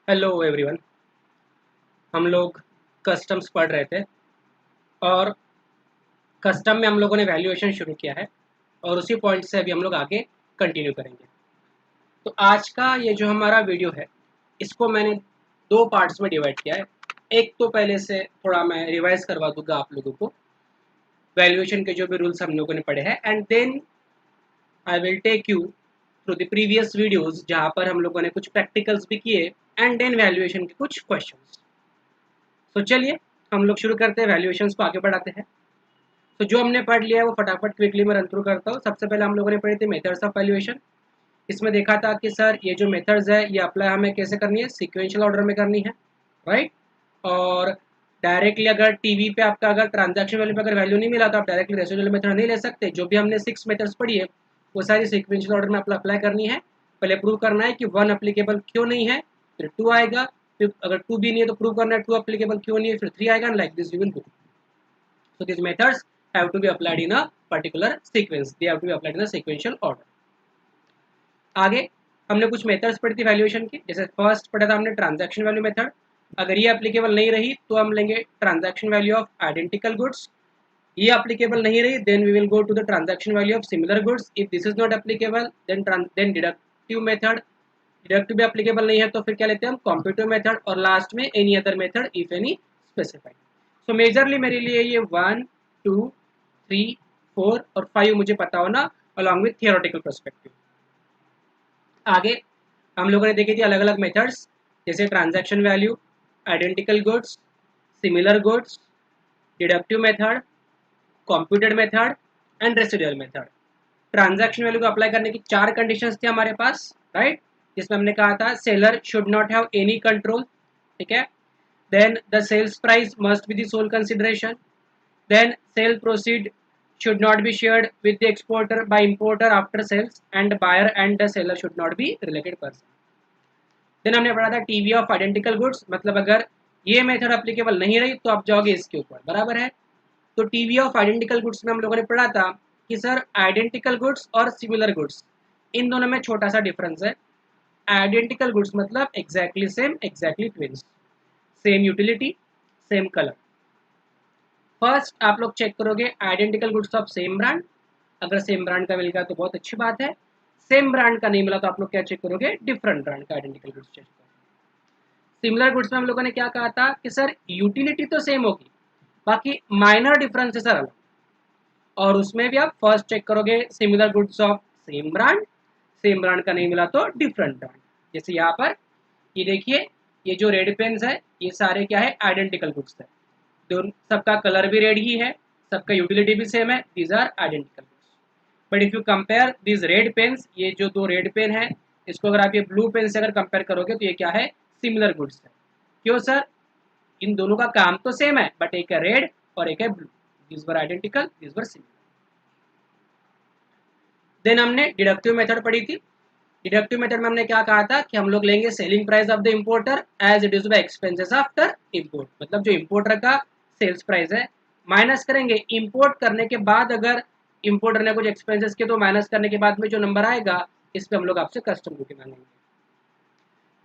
Hello everyone. हम लोग customs पढ़ रहे थे और कस्टम में हम लोगों ने वैल्यूएशन शुरू किया है और उसी पॉइंट से अभी हम लोग आगे कंटिन्यू करेंगे। तो आज का ये जो हमारा वीडियो है इसको मैंने दो पार्ट्स में डिवाइड किया है। एक तो पहले से थोड़ा मैं रिवाइज करवा दूंगा आप लोगों को वैल्यूएशन के जो भी रूल्स हम लोगों ने पढ़े हैं, and then I will take you through the previous videos जहाँ पर हम लोगों ने कुछ प्रैक्टिकल्स भी किए एंड देन वैल्यूएशन के कुछ क्वेश्चंस। तो चलिए हम लोग शुरू करते हैं, वैल्यूएशंस को आगे बढ़ाते हैं। तो जो हमने पढ़ लिया है वो फटाफट क्विकली मैं रन थ्रू करता हूँ। सबसे पहले हम लोगों ने पढ़ी थी मेथड्स ऑफ वैल्यूएशन। इसमें देखा था कि सर ये जो मेथड्स है ये अप्लाई हमें कैसे करनी है, सीक्वेंशियल ऑर्डर में करनी है, राइट। और डायरेक्टली अगर टीवी पे आपका अगर ट्रांजैक्शन वैल्यू पे अगर वैल्यू नहीं मिला तो आप डायरेक्टली रेसिडुअल मेथड नहीं ले सकते। जो भी हमने 6 मेथड्स पढ़ी है वो सारी सीक्वेंशियल ऑर्डर में अप्लाई करनी है। पहले प्रूव करना है कि 1 अप्लीकेबल क्यों नहीं है, फिर 2 आएगा, फिर अगर 2 भी नहीं है तो प्रूव करना है 2 अप्लीकेबल क्यों नहीं है, फिर 3 आएगा, like this we will go. So these methods have to be applied in a particular sequence. They have to be applied in a sequential order. आगे हमने कुछ मेथड्स पढ़ी थी वैल्यूएशन की। जैसे फर्स्ट पढ़ा था हमने ट्रांजैक्शन वैल्यू मेथड। अगर ये एप्लीकेबल नहीं रही तो हम लेंगे transaction value of identical goods. ये एप्लीकेबल नहीं रही then we will go to the transaction value of similar goods. If this is not applicable then deductive method. Deductive भी एप्लीकेबल नहीं है तो फिर क्या लेते हैं हम, कॉम्प्यूटिव मेथड। और लास्ट में any other method if any specified. So majorly मेरे लिए ये 1, 2, 3, 4 और 5 मुझे पता होना अलॉन्ग विथ थियोरेटिकल पर्सपेक्टिव। आगे हम लोगों ने देखी थी अलग अलग मेथड्स, जैसे transaction value, identical goods, similar goods, deductive method, computed method and residual method. Transaction value को अप्लाई करने की 4 कंडीशंस थी हमारे पास, राइट। जिसमें हमने कहा था seller should not have any control, ठीक है। Then the sales price must be the sole consideration. Then sale proceed should not be shared with the exporter by importer after sales, and buyer and the seller should not be related person. Then हमने पढ़ा था TV off identical goods, मतलब अगर ये method applicable नहीं रही तो आप जाओगे इसके ऊपर, बराबर है। तो टीवी ऑफ आइडेंटिकल गुड्स में हम लोगों ने पढ़ा था कि सर आइडेंटिकल गुड्स और सिमिलर गुड्स इन दोनों में छोटा सा डिफरेंस है। आइडेंटिकल गुड्स मतलब exactly same, exactly twins, same utility, same colour. First आप लोग चेक करोगे identical goods of same brand. अगर सेम ब्रांड का मिल गया तो बहुत अच्छी बात है। सेम ब्रांड का नहीं मिला तो आप लोग क्या चेक करोगे, डिफरेंट ब्रांड का आइडेंटिकल गुड्स चेक करोगे। सिमिलर गुड्स में हम लोगों ने क्या कहा था कि सर यूटिलिटी तो सेम होगी, बाकी माइनर डिफरेंसेस अलग। और उसमें भी आप फर्स्ट चेक करोगे similar goods of same brand. Same brand का नहीं मिला तो डिफरेंट ब्रांड। जैसे यहाँ पर ये देखिए, ये जो रेड पेन्स है ये सारे क्या है, आइडेंटिकल गुड्स है। सबका कलर भी रेड ही है, सबका यूटिलिटी भी सेम है, these are identical goods. But if you compare these red pens, ये जो दो रेड पेन है इसको अगर आप ये ब्लू पेन से अगर कंपेयर करोगे तो ये क्या है, सिमिलर गुड्स है। क्यों सर, इन दोनों का काम तो सेम है बट एक है रेड और एक है blue, these were identical, these were similar. Then हमने डिडक्टिव मेथड पढ़ी थी। डिडक्टिव मेथड में हमने क्या कहा था कि हम लोग लेंगे selling price of the importer as it is by expenses after import. मतलब जो इंपोर्टर का सेल्स प्राइस है माइनस करेंगे इंपोर्ट करने के बाद, अगर इंपोर्टर ने कुछ एक्सपेंसेस किए तो माइनस करने के बाद में जो नंबर आएगा इस पे हम लोग आपसे कस्टम ड्यूटी मांगेंगे।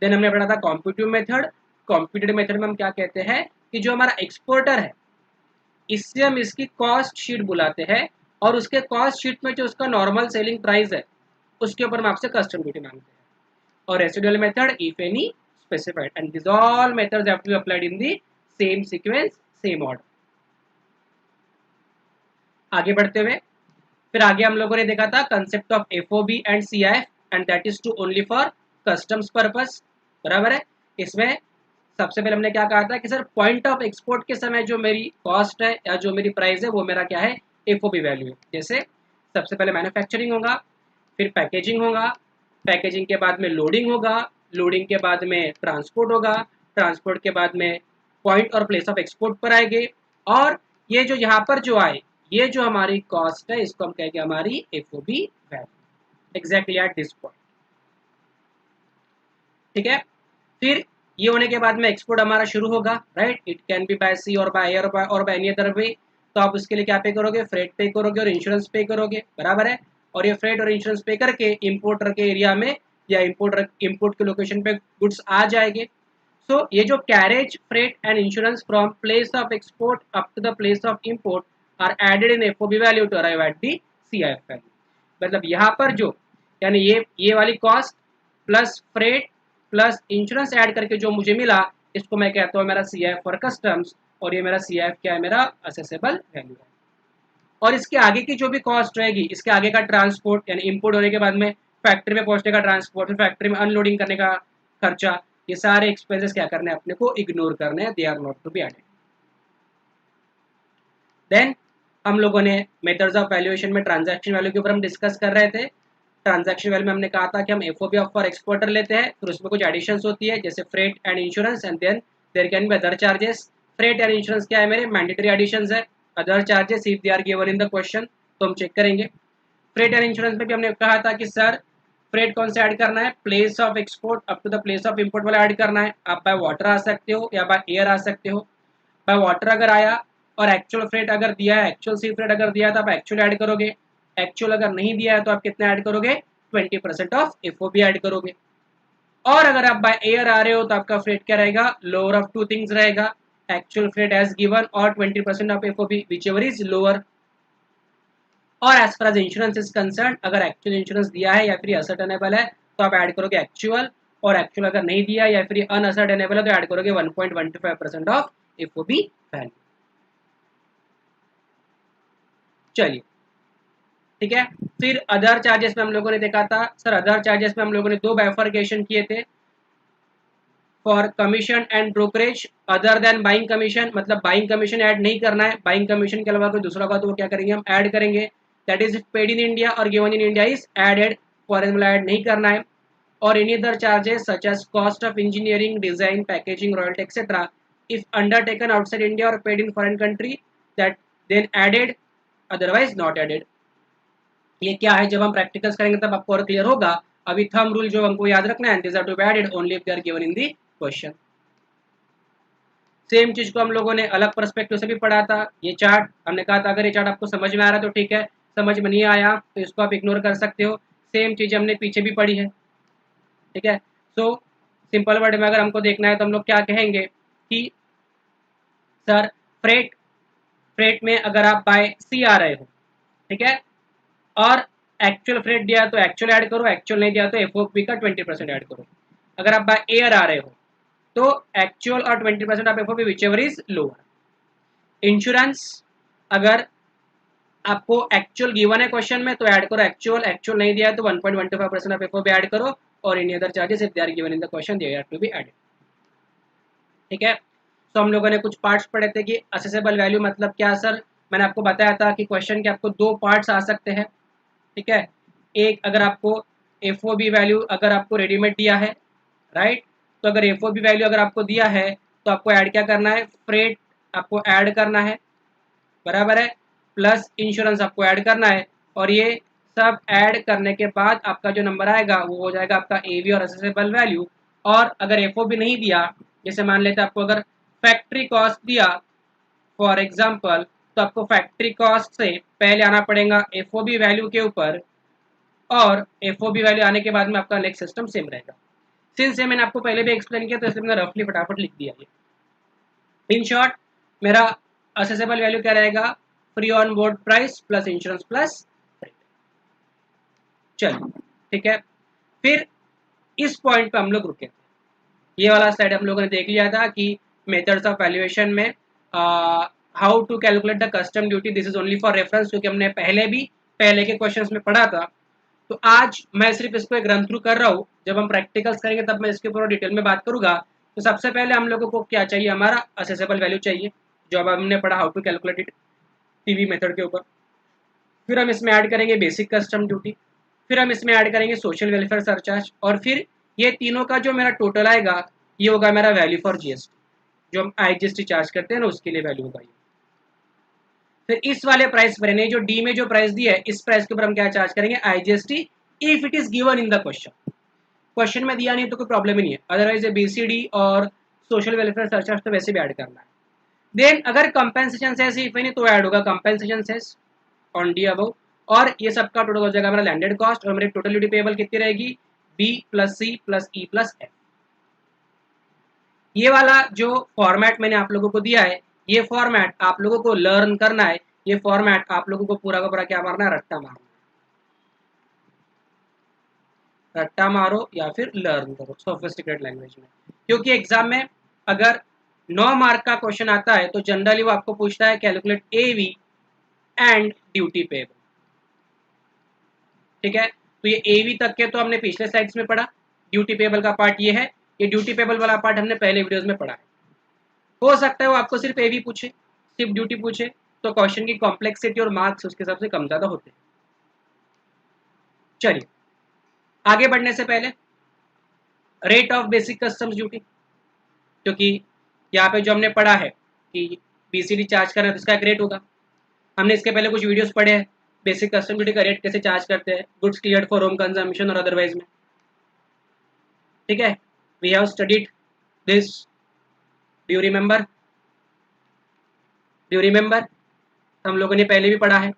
देन हमने पढ़ा था कॉम्पिटिटिव मेथड। कॉम्पिटिटिव मेथड में हम क्या कहते हैं कि जो हमारा एक्सपोर्टर है इससे हम इसकी कॉस्ट शीट बुलाते हैं और उसके कॉस्ट शीट में जो उसका नॉर्मल सेलिंग प्राइस है उसके ऊपर हम आपसे कस्टम ड्यूटी मांगते हैं। और residual method if any specified, and this all methods have to be applied in the same sequence, same order. आगे बढ़ते हुए फिर आगे हम लोगों ने देखा था concept of FOB and CIF, and that is to only for customs purpose, बराबर है। इसमें सबसे पहले हमने क्या कहा था कि सर पॉइंट ऑफ एक्सपोर्ट के समय जो मेरी कॉस्ट है या जो मेरी प्राइस है वो मेरा क्या है, एफओबी वैल्यू है। जैसे सबसे पहले मैन्युफैक्चरिंग होगा, फिर पैकेजिंग होगा, पैकेजिंग के बाद में लोडिंग होगा, लोडिंग के बाद में ट्रांसपोर्ट होगा, ट्रांसपोर्ट के बाद में पॉइंट और प्लेस ऑफ एक्सपोर्ट पर आएंगे, और ये जो यहाँ पर जो आए ये जो हमारी कॉस्ट है इसको हम कहेंगे हमारी FOB value, exactly at this point, ठीक है। फिर ये होने के बाद में एक्सपोर्ट हमारा शुरू होगा, right. It can be by sea और बाय एयर और बाय एनी अदर वे। तो आप उसके लिए क्या पे करोगे, फ्रेट पे करोगे और इंश्योरेंस पे करोगे, बराबर है। और ये फ्रेट और इंश्योरेंस पे करके इंपोर्टर के एरिया में या इंपोर्ट के लोकेशन पे गुड्स आ जाएंगे। सो ये जो carriage freight and insurance from place of export up to the place of import are added in FOB value to arrive at the CIF value. मतलब यहाँ पर जो यानी ये वाली cost plus freight plus insurance add करके जो मुझे मिला, इसको मैं कहता हूँ मेरा सीआईएफ फॉर कस्टम्स, और ये मेरा सीआईएफ क्या है, मेरा असेसेबल वैल्यू है। और इसके आगे की जो भी कॉस्ट रहेगी, इसके आगे का ट्रांसपोर्ट यानी इंपोर्ट होने के बाद में फैक्ट्री में पहुंचने का ट्रांसपोर्ट, फिर फैक्ट्री में अनलोडिंग करने का खर्चा, ये सारे एक्सपेंसेस क्या करने हैं, अपने को इग्नोर करने हैं, they are not to be added. Then हम लोगों ने मेथड्स ऑफ वैल्यूएशन में ट्रांजैक्शन वैल्यू के ऊपर हम डिस्कस कर रहे थे। ट्रांजैक्शन वैल्यू में हमने कहा था कि हम एफओबी ऑफ फॉर एक्सपोर्टर लेते हैं, फिर उसमें कुछ एडिशंस होती है जैसे freight and insurance, and then there can be other charges. Freight and insurance क्या है, मेरे मैंडेटरी एडिशंस है। Other charges if they are given in the question तो हम चेक करेंगे। फ्रेट एंड इंश्योरेंस में भी हमने कहा था कि सर फ्रेट कौन सा ऐड करना है, place of export up to the place of import वाला ऐड करना है। आप बाय वाटर आ सकते हो या बाय एयर आ सकते हो। बाय वाटर अगर आया और एक्चुअल फ्रेट अगर दिया है, एक्चुअल सी फ्रेट अगर दिया है तो आप एक्चुअल ऐड करोगे। एक्चुअल अगर नहीं दिया है तो आप कितना ऐड करोगे, 20% ऑफ एफओबी ऐड करोगे। और अगर आप बाय एयर आ रहे हो तो आपका फ्रेट क्या रहेगा, लोअर ऑफ टू थिंग्स रहेगा, एक्चुअल फ्रेट एज गिवन और 20% of FOB whichever is lower. और as far as insurance is concerned, अगर एक्चुअल इंश्योरेंस दिया है या फिर असर्टेनेबल है तो आप ऐड करोगे एक्चुअल, और एक्चुअल अगर नहीं दिया या फिर अनअसर्टेनेबल है तो ऐड करोगे 1.15% ऑफ एफओबी वैल्यू। चलिए ठीक है। फिर अदर चार्जेस में हम लोगों ने देखा था, सर अदर चार्जेस में हम लोगों ने दो बाइफर्केशन किए थे, for commission and brokerage other than buying commission, मतलब बाइंग कमीशन ऐड नहीं करना है, बाइंग कमीशन के अलावा कोई दूसरा का तो वो क्या करेंगे, हम ऐड करेंगे। That is paid in India और given in India is added, foreign वाला ऐड नहीं करना है। और any other charges such as cost of engineering, design, packaging, royalty etcetera if undertaken outside India और paid in foreign country that then added, otherwise not added. ये क्या है, जब हम प्रैक्टिकल्स करेंगे तब आपको और क्लियर होगा। अभी थंब रूल जो हमको याद रखना है, this are to be added only if they are given in the question. Same चीज को हम लोगों ने अलग पर्सपेक्टिव से भी पढ़ा था। ये चार्ट हमने कहा था अगर ये चार्ट आपको समझ में आ रहा है तो ठीक है, समझ में नहीं आया तो इसको आप इग्नोर कर सकते हो। सेम चीज हमने पीछे भी पढ़ी है, ठीक है। सो सिंपल वर्ड में अगर हमको देखना है तो हम लोग क्या कहेंगे कि सर फ्रेट, फ्रेट में अगर आप बाय सी आ रहे हो, ठीक है, और एक्चुअल फ्रेट दिया तो एक्चुअल ऐड करो, एक्चुअल नहीं दिया तो एफओपी का 20% ऐड करो। अगर आप बाय एयर आ रहे हो तो एक्चुअल और 20% of FOP whichever is lower. Insurance अगर आपको एक्चुअल गिवन है क्वेश्चन में तो ऐड करो एक्चुअल, एक्चुअल नहीं दिया है तो 1.15% ऑफ एफओपी ऐड करो। और any other charges if they are given in the question they are to be added, ठीक है। तो हम लोगों ने कुछ पार्ट्स पढ़े थे कि असेसेबल वैल्यू मतलब क्या सर, मैंने आपको बताया था कि क्वेश्चन के आपको दो पार्ट्स आ सकते हैं, ठीक है। एक अगर आपको एफओबी वैल्यू अगर आपको रेडीमेड दिया है, राइट, तो अगर एफओबी वैल्यू अगर आपको दिया है तो आपको ऐड क्या करना है, फ्रेट आपको ऐड करना है, बराबर है, प्लस इंश्योरेंस आपको ऐड करना है। और ये सब ऐड करने के बाद आपका जो नंबर आएगा वो हो जाएगा आपका एवी और असेसेबल वैल्यू। और अगर एफओबी नहीं दिया, जैसे मान लेते आपको अगर फैक्ट्री कॉस्ट दिया फॉर एग्जांपल, तो आपको फैक्ट्री कॉस्ट से पहले आना पड़ेगा एफओबी वैल्यू के ऊपर, और एफओबी वैल्यू आने के बाद में आपका नेक्स्ट सिस्टम सेम रहेगा। सिंस ये मैंने आपको पहले भी एक्सप्लेन किया तो इसलिए मैंने रफली फटाफट लिख दिया ये। इन शॉर्ट मेरा असेसेबल वैल्यू क्या रहेगा, free on board price plus insurance plus freight. चलो ठीक है। फिर इस पॉइंट पे हम लोग रुके थे, ये वाला स्लाइड हम लोगों ने देख लिया था कि मेथड्स ऑफ वैल्यूएशन में how to calculate the custom duty, this is only for reference क्योंकि हमने पहले भी पहले के क्वेश्चंस में पढ़ा था। तो आज मैं सिर्फ इसको एक रन थ्रू कर रहा हूँ, जब हम प्रैक्टिकल्स करेंगे तब मैं इसके ऊपर डिटेल में बात करूंगा। तो सबसे पहले हम लोगों को क्या चाहिए, हमारा असेसेबल वैल्यू चाहिए, जो अब हमने पढ़ा how to calculate it TV method के ऊपर। फिर हम इसमें ऐड करेंगे बेसिक कस्टम ड्यूटी, फिर हम इसमें ऐड करेंगे सोशल वेलफेयर सरचार्ज, और फिर ये तीनों का जो मेरा टोटल आएगा ये होगा मेरा वैल्यू फॉर जीएसटी, जो हम आईजीएसटी चार्ज करते हैं ना उसके लिए वैल्यू होगा ये। फिर इस वाले प्राइस पर यानी जो डी में जो प्राइस दिया है इस प्राइस के ऊपर हम क्या चार्ज करेंगे, IGST, if it is given in the question. Question में दिया नहीं तो कोई प्रॉब्लम ही नहीं है, अदरवाइज बीसीडी और सोशल वेलफेयर सरचार्ज तो वैसे भी ऐड करना है। देन अगर कंपेंसेशन सेस इफ नहीं तो ऐड होगा compensation cess on D above, और ये सबका टोटल हो जाएगा मेरा लैंडेड कॉस्ट, और मेरी टोटल ड्यूटी पेबल कितनी रहेगी, B plus C plus E plus F. ये वाला जो फॉर्मेट मैंने आप लोगों को दिया है, ये फॉर्मेट आप लोगों को लर्न करना है, ये फॉर्मेट आप लोगों को पूरा का पूरा क्या मारना है, रट्टा मारना है। रट्टा मारो या फिर लर्न करो सोफिस्टिकेटेड लैंग्वेज में, क्योंकि एग्जाम में अगर 9 मार्क का क्वेश्चन आता है तो जनरली वो आपको पूछता है calculate AV and duty payable. ठीक है, तो ये एवी तक के तो हमने पिछले स्लाइड्स में पढ़ा, ड्यूटी पेबल का पार्ट ये है, ये ड्यूटी पेबल वाला पार्ट हमने पहले वीडियोस में पढ़ा है। हो सकता है वो आपको सिर्फ एवी पूछे, सिर्फ ड्यूटी पूछे, तो क्वेश्चन की कॉम्प्लेक्सिटी और मार्क्स उसके हिसाब से कम ज़्यादा होते हैं। चलिए आगे बढ़ने से पहले rate of basic customs duty, क्योंकि यहाँ पे जो हमने पढ़ा है कि बीसीडी चार्ज करना है तो इसका एक रेट होगा। हमने इसके पहले कुछ वीडियोस पढ़े हैं बेसिक कस्टम ड्यूटी का रेट कैसे चार्ज करते हैं goods cleared for home consumption और अदरवाइज में। ठीक है, we have studied this, do remember, do remember, हम लोगों ने पहले भी पढ़ा है,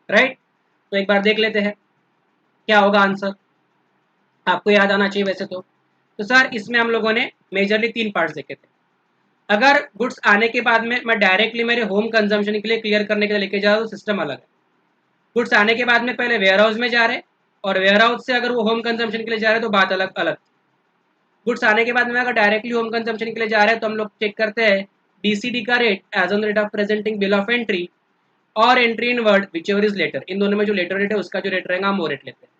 राइट। तो एक बार देख लेते हैं क्या होगा आंसर, आपको याद आना चाहिए वैसे तो सर इसमें हम लोगों ने मेजरली 3 पार्ट्स देखे थे। अगर गुड्स आने के बाद में मैं डायरेक्टली मेरे होम कंजम्पशन के लिए क्लियर करने के लिए लेके जा रहा हूँ तो सिस्टम अलग है। गुड्स आने के बाद में पहले वेयर हाउस में जा रहे, और वेयर हाउस से अगर वो होम कंजम्पशन के लिए जा रहे तो बात अलग अलग। गुड्स आने के बाद में अगर डायरेक्टली होम कंजम्पशन के लिए जा रहे हैं तो हम लोग चेक करते हैं डीसीडी का rate as on rate of presenting bill of entry और entry inward whichever is later, इन दोनों में जो लेटर रेट है उसका जो रेट रहेगा हम वो रेट लेते हैं।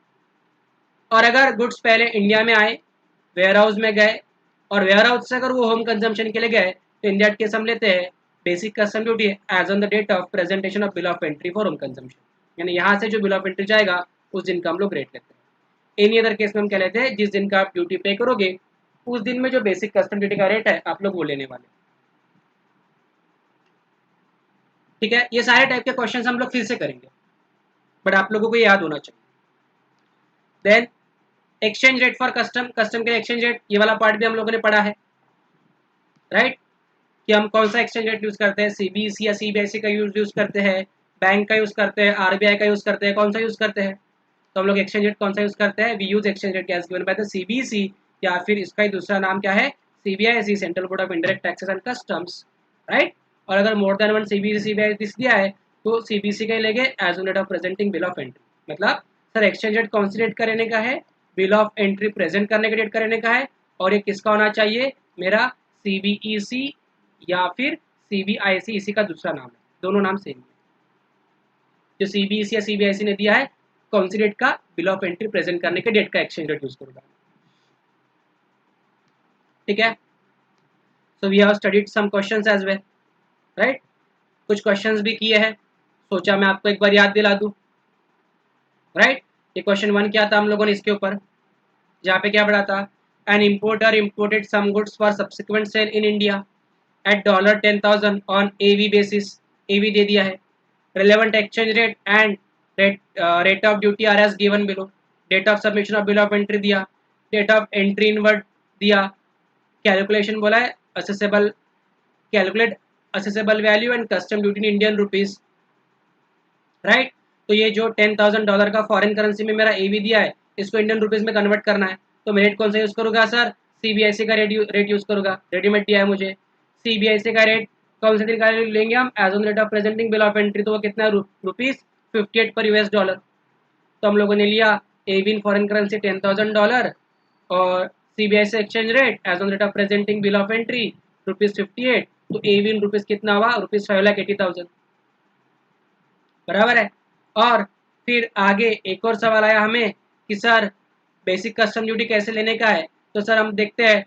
और अगर गुड्स पहले इंडिया में आए, वेयर हाउस में गए, और वेयर हाउस से अगर वो होम कंजम्पशन के लिए गए तो इन दैट केस हम लेते हैं basic custom duty as on the date of presentation of bill of entry for home consumption, यानी यहाँ से जो बिल ऑफ एंट्री जाएगा उस दिन का हम लोग रेट लेते हैं। एनी अदर केस में हम क्या लेते हैं, जिस दिन का आप ड्यूटी पे करोगे उस दिन में जो बेसिक कस्टम ड्यूटी का रेट है आप लोग वो लेने वाले। ठीक है, ये सारे टाइप के क्वेश्चन हम लोग फिर से करेंगे, बट आप लोगों को ये याद होना चाहिए। Then exchange rate for custom, custom के एक्सचेंज रेट, ये वाला पार्ट भी हम लोगों ने पढ़ा है, राइट, कि हम कौन सा एक्सचेंज रेट यूज करते हैं, सीबीएसई या सीबीआईसी का यूज करते हैं, बैंक का यूज करते हैं, आरबीआई का यूज करते हैं, कौन सा यूज करते हैं। तो हम लोग एक्सचेंज रेट कौन सा यूज करते हैं, we use exchange rate as given by the CBSE, या फिर इसका ही दूसरा नाम क्या है, CBIC, central board of indirect taxes and customs, right. और अगर more than one CBSE CBIC दिया है तो सीबीएसई का ही लेंगे as on rate of presenting bill of entry. मतलब सर एक्सचेंज रेट कौन सी डेट का रहने का है, बिल ऑफ एंट्री प्रेजेंट करने के डेट का रहने का है, और ये किसका होना चाहिए, मेरा सीबीईसी या फिर सीबीआईसी, इसी का दूसरा नाम है, दोनों नाम सेम है। जो सीबीएसई या सीबीआईसी ने दिया है कौन सी डेट का बिल ऑफ एंट्री प्रेजेंट करने के डेट का एक्सचेंज रेट यूज करूंगा। ठीक है, so we have studied some questions as well, right. कुछ क्वेश्चंस भी किए हैं, सोचा मैं आपको एक बार याद दिला दूं, राइट। ये क्वेश्चन 1 क्या था हम लोगों ने इसके ऊपर, जहाँ पे क्या पढ़ा था, an importer imported some goods for subsequent sale in India at $10,000 on AV basis, AV दे दिया है, relevant exchange rate and rate of duty are as given below, date of submission of bill of entry दिया, date of entry inward दिया, calculation बोला है accessible, calculate assessable value and custom duty in Indian rupees, right. तो ये जो $10,000 का foreign currency में मेरा एवी दिया है इसको इंडियन रुपीज में कन्वर्ट करना है, तो मैं रेट कौन सा यूज करूंगा सर, सीबीआईसी का रेट यूज करूंगा, रेडीमेड दिया है मुझे। सीबीआईसी का रेट कौन से दिन का लेंगे हम, as on rate of presenting bill of entry, तो वो कितना रुपीज 58 पर यूएस डॉलर। तो हम लोगों ने लिया एवी इन फॉरेन करेंसी $10,000 और CBIC exchange rate as on rate of presenting bill of entry ₹58, तो एवी इन रुपीज कितना हुआ, ₹5,80,000, बराबर है। और फिर आगे एक और सवाल आया हमें कि सर बेसिक कस्टम ड्यूटी कैसे लेने का है, तो सर हम देखते हैं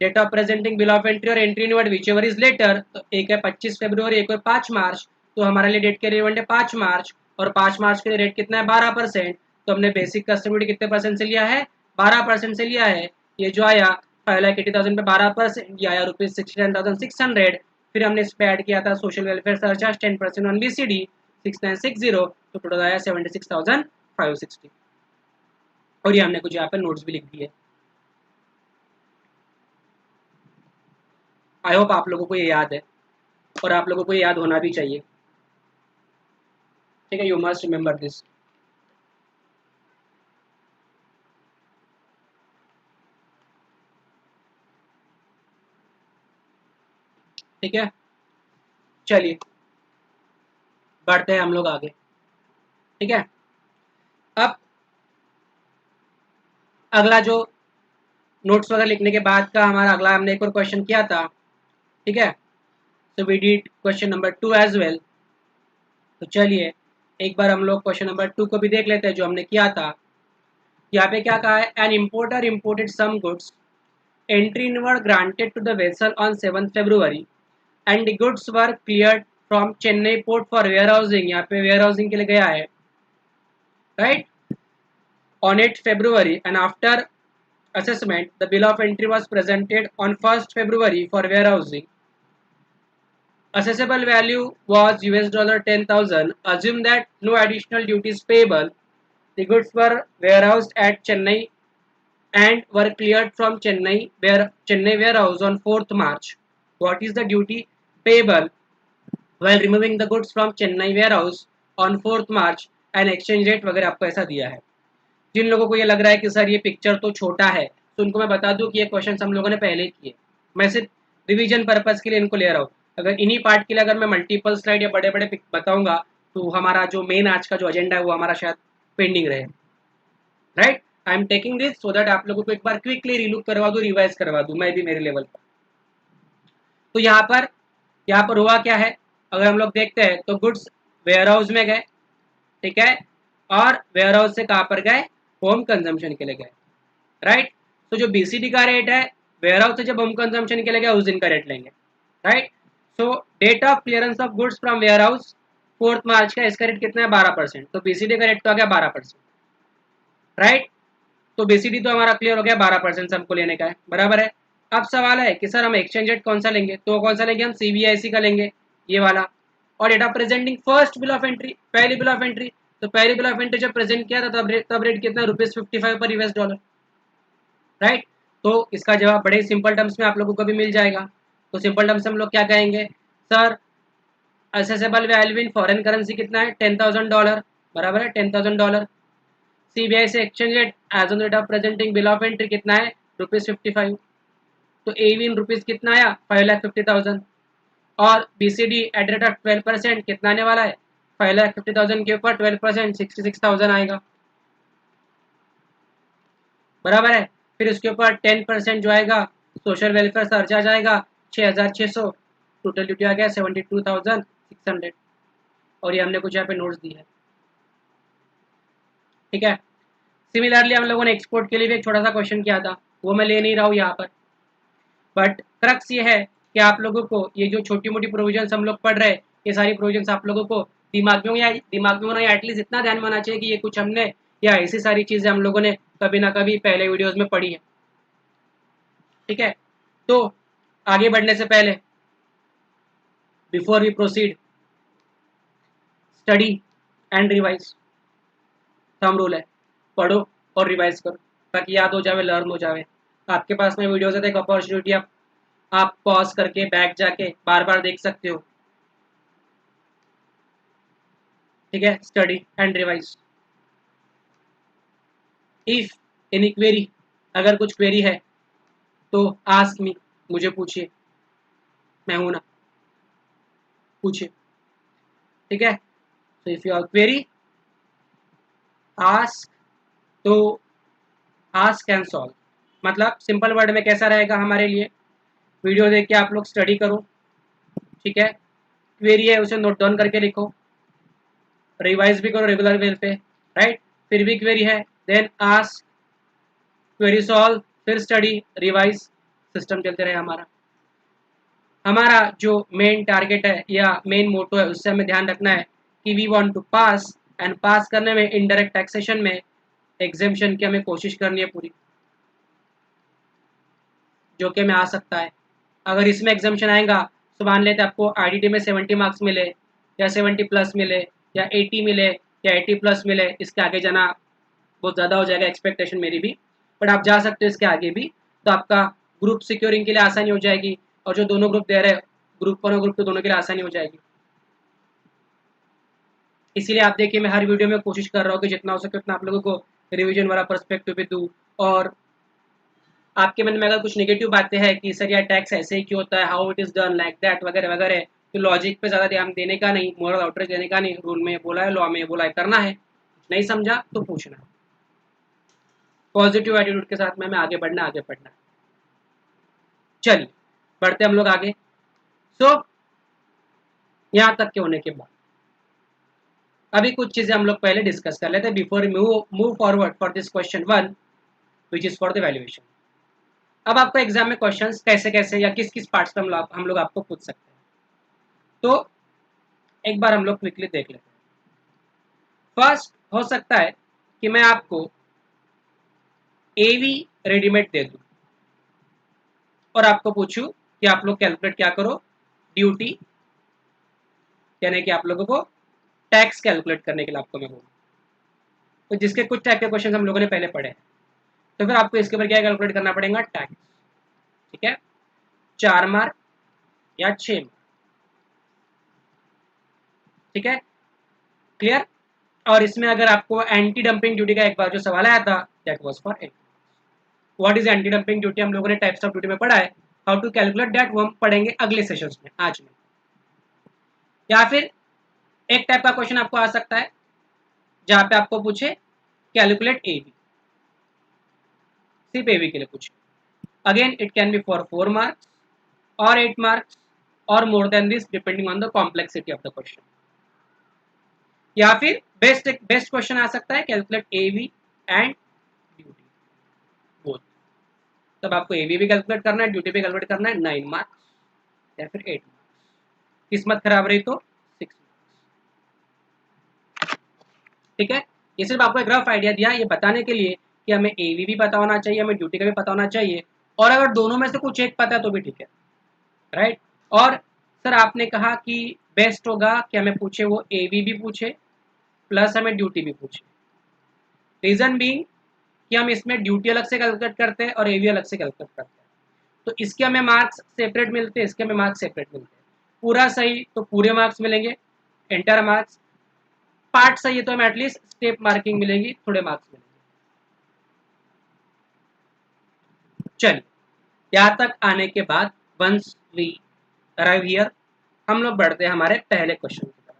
date of presenting bill of entry और entry inward whichever is later, तो एक है 25 फरवरी, एक है 5 मार्च, तो हमारे लिए डेट के रिलेवेंट है 5 मार्च, और 5 मार्च के लिए रेट कितना है 12%, तो हमने बेसिक कस्टम ड्यूटी कितने परसेंट से लिया है, 12% से लिया है। ये जो आया 5,80,000 पे 12%, ये आया ₹69,600, फिर हमने इस पे ऐड किया था social welfare surcharge 10% on BCD 6960, तो टोटल आया 76,560, और ये हमने कुछ यहाँ पे नोट्स भी लिख दिए। आई होप आप लोगों को ये याद है, और आप लोगों को ये याद होना भी चाहिए। ठीक है, यू मस्ट रिमेंबर दिस। ठीक है, चलिए बढ़ते हैं हम लोग आगे। ठीक है, अब अगला जो नोट्स वगैरह लिखने के बाद का हमारा अगला, हमने एक और क्वेश्चन किया था। ठीक है, तो we did question number 2 as well. तो चलिए एक बार हम लोग क्वेश्चन नंबर 2 को भी देख लेते हैं जो हमने किया था। यहाँ पे क्या कहा है, an importer imported some goods, entry were granted to the vessel on 7 February and the goods were cleared from Chennai port for warehousing. यहाँ पे वेयर हाउसिंग के लिए गया है, right, on 8 February, and after assessment the bill of entry was presented on 1st February for warehousing. Assessable value was $10,000. Assume that no additional duties payable. The goods were warehoused at Chennai and were cleared from Chennai warehouse on 4th March. What is the duty payable while removing the goods from Chennai warehouse on 4th March? And exchange rate वगैरह आपको ऐसा दिया है। जिन लोगों को ये लग रहा है कि सर ये पिक्चर तो छोटा है, तो उनको मैं बता दूं कि ये क्वेश्चन हम लोगों ने पहले किए। मैं सिर्फ रिवीजन पर्पस के लिए इनको ले रहा हूँ। अगर इन्हीं पार्ट के लिए अगर मैं मल्टीपल स्लाइड या बड़े बड़े बताऊंगा तो हमारा जो मेन आज का जो एजेंडा है वो हमारा शायद पेंडिंग रहे। Right, I am taking this so that आप लोगों को एक बार क्विकली रिलुक करवा दूँ, रिवाइज करवा दूँ मैं भी मेरे लेवल पर। तो यहाँ पर हुआ क्या है, अगर हम लोग देखते हैं तो गुड्स वेयर हाउस में गए, ठीक है, और वेयर हाउस से कहाँ पर गए, होम कंजम्पशन के लिए गए, राइट। तो जो बीसीडी का रेट है वेयर हाउस से जब होम कंजम्पशन के लिए गए उस दिन का रेट लेंगे, right. So date of clearance of goods from warehouse 4 March का, इसका रेट कितना है 12%, तो बीसीडी का रेट तो आ गया 12%, राइट। तो बीसीडी तो हमारा क्लियर हो गया 12% हमको लेने का है, बराबर है। अब सवाल है कि सर हम एक्सचेंज रेट कौन सा लेंगे, तो कौन सा लेंगे, हम सीबीआईसी का लेंगे, ये वाला। और data presenting first bill of entry, पहली बिल ऑफ एंट्री, तो पहली बिल ऑफ एंट्री जब प्रेजेंट किया था तब रेट कितना, ₹55 पर यूएस डॉलर, राइट। तो इसका जवाब बड़े सिंपल टर्म्स में आप लोगों को भी मिल जाएगा। तो सिंपल टर्म्स हम लोग क्या कहेंगे, sir assessable value in foreign currency कितना है, $10,000, बराबर है $10,000। सीबीआई से exchange rate as on rate of presenting bill of entry कितना है, ₹55। तो एवी इन रुपीज कितना आया, 5,50,000। और बीसीडी एट रेट ऑफ 12% कितना आने वाला है, 5,50,000 के ऊपर 12% 66,000 आएगा, बराबर है। फिर उसके ऊपर 10% जो आएगा सोशल वेलफेयर सरचार्ज आएगा 6,600, टोटल ड्यूटी आ गया 72,600। और ये हमने कुछ यहाँ पे नोट्स दी है, ठीक है। सिमिलरली हम लोगों ने एक्सपोर्ट के लिए भी एक छोटा सा क्वेश्चन किया था, वो मैं ले नहीं रहा हूँ यहाँ पर, बट क्रक्स ये है कि आप लोगों को ये जो छोटी मोटी प्रोविजंस हम लोग पढ़ रहे हैं, ये सारी प्रोविजंस आप लोगों को दिमाग में होना, या एटलीस्ट इतना ध्यान में होना चाहिए कि ये कुछ हमने, या ऐसी सारी चीज़ें हम लोगों ने कभी ना कभी पहले वीडियोस में पढ़ी है, ठीक है। तो आगे बढ़ने से पहले, before we proceed, study and revise, thumb rule है, पढ़ो और रिवाइज करो ताकि याद हो जाए, लर्न हो जाए। आपके पास में वीडियोस है तो एक अपॉर्चुनिटी आप पॉज करके बैक जाके बार बार देख सकते हो, ठीक है। Study and revise. If any query, अगर कुछ क्वेरी है तो आस्क मी, मुझे पूछिए, मैं हूं ना, पूछिए, ठीक है। तो if you are query ask, तो आस्क एंड सॉल्व, मतलब सिंपल वर्ड में कैसा रहेगा हमारे लिए, वीडियो देख के आप लोग स्टडी करो, ठीक है। क्वेरी है उसे नोट डाउन करके लिखो, रिवाइज भी करो रेगुलर वे पे, राइट। फिर भी क्वेरी है, देन आस्क, क्वेरी सॉल्व, फिर स्टडी, रिवाइज, सिस्टम चलते रहे हमारा। हमारा जो मेन टारगेट है या मेन मोटो है उससे हमें ध्यान रखना है कि we want to pass, and pass करने में इनडायरेक्ट टैक्सेशन में एग्जेम्पशन की हमें कोशिश करनी है पूरी, जो कि हमें आ सकता है। अगर इसमें एग्जाम्पशन आएगा तो मान लेते आपको आईडीटी में 70 मार्क्स मिले, या 70 प्लस मिले, या 80 मिले, या 80 प्लस मिले, इसके आगे जाना बहुत ज़्यादा हो जाएगा एक्सपेक्टेशन मेरी भी, बट आप जा सकते हो इसके आगे भी, तो आपका ग्रुप सिक्योरिंग के लिए आसानी हो जाएगी, और जो दोनों ग्रुप दे रहे हैं, ग्रुप 1 और ग्रुप 2 दोनों के लिए आसानी हो जाएगी। इसीलिए आप देखिए मैं हर वीडियो में कोशिश कर रहा हूँ कि जितना हो सके उतना आप लोगों को रिवीजन वाला पर्सपेक्टिव भी दूँ, और आपके मन में अगर कुछ नेगेटिव बातें हैं कि सर यार टैक्स ऐसे ही क्यों होता है, how it is done like that वगैरह वगैरह, तो लॉजिक पे ज़्यादा ध्यान देने का नहीं, मोरल आउटरीच देने का नहीं, रूल में बोला है, लॉ में बोला है, करना है, नहीं समझा तो पूछना। पॉजिटिव एटीट्यूड के साथ में हमें आगे बढ़ना, आगे बढ़ना। चलिए बढ़ते हम लोग आगे। सो यहाँ तक के होने के बाद अभी कुछ चीजें हम लोग पहले डिस्कस कर लेते हैं before move forward for this question 1 which is for the valuation. अब आपको एग्जाम में क्वेश्चंस कैसे कैसे या किस किस पार्ट्स में हम लोग आपको पूछ सकते हैं, तो एक बार हम लोग क्विकली देख लेते हैं। फर्स्ट हो सकता है कि मैं आपको एवी रेडीमेड दे दूं और आपको पूछूं कि आप लोग कैलकुलेट क्या करो, ड्यूटी, यानी कि आप लोगों को टैक्स कैलकुलेट करने के लिए आपको मैं बोलूँ, तो जिसके कुछ टाइप के क्वेश्चन हम लोगों ने पहले पढ़े हैं, तो फिर आपको इसके ऊपर क्या कैलकुलेट करना पड़ेगा, टैक्स। ठीक है, 4 मार्क या 6 मार्क। ठीक है, क्लियर। और इसमें अगर आपको एंटी डंपिंग ड्यूटी का एक बार जो सवाल आया था, that was for 8। What is anti dumping duty हम लोगों ने टाइप्स ऑफ ड्यूटी में पढ़ा है, हाउ टू कैलकुलेट दैट वो हम पढ़ेंगे अगले सेशंस में, आज में। या फिर एक टाइप का क्वेश्चन आपको आ सकता है जहां पे आपको पूछे कैलकुलेट एवी, सिर्फ एवी के लिए पूछे। Again it can be for 4 marks और 8 मार्क्स और more than this depending on the complexity of the question. या फिर बेस्ट क्वेश्चन आ सकता है calculate AV and duty both. तब आपको एवी भी कैलकुलेट करना है, ड्यूटी भी कैलकुलेट करना है, 9 मार्क्स या फिर 8 मार्क्स। किस्मत खराब रही तो 6 मार्क्स। ठीक है, ये सिर्फ आपको एक रफ आइडिया दिया ये बताने के लिए कि हमें एवी भी पता होना चाहिए, हमें ड्यूटी का भी पता होना चाहिए, और अगर दोनों में से कुछ एक पता है तो भी ठीक है, राइट। और सर आपने कहा कि बेस्ट होगा कि हमें पूछे वो एवी भी पूछे प्लस हमें ड्यूटी भी पूछे। रीजन बीइंग कि हम इसमें ड्यूटी अलग से कैलकुलेट करते हैं और एवी अलग से कैलकुलेट करते हैं, तो इसके हमें मार्क्स सेपरेट मिलते हैं, इसके हमें मार्क्स सेपरेट मिलते हैं। पूरा सही तो पूरे मार्क्स मिलेंगे, एंटायर मार्क्स। पार्ट सही है तो हमें एटलीस्ट स्टेप मार्किंग मिलेगी, थोड़े मार्क्स मिलेंगे। चलिए यहाँ तक आने के बाद वंस वी अराइव हियर, हम लोग बढ़ते हैं हमारे पहले क्वेश्चन की तरफ।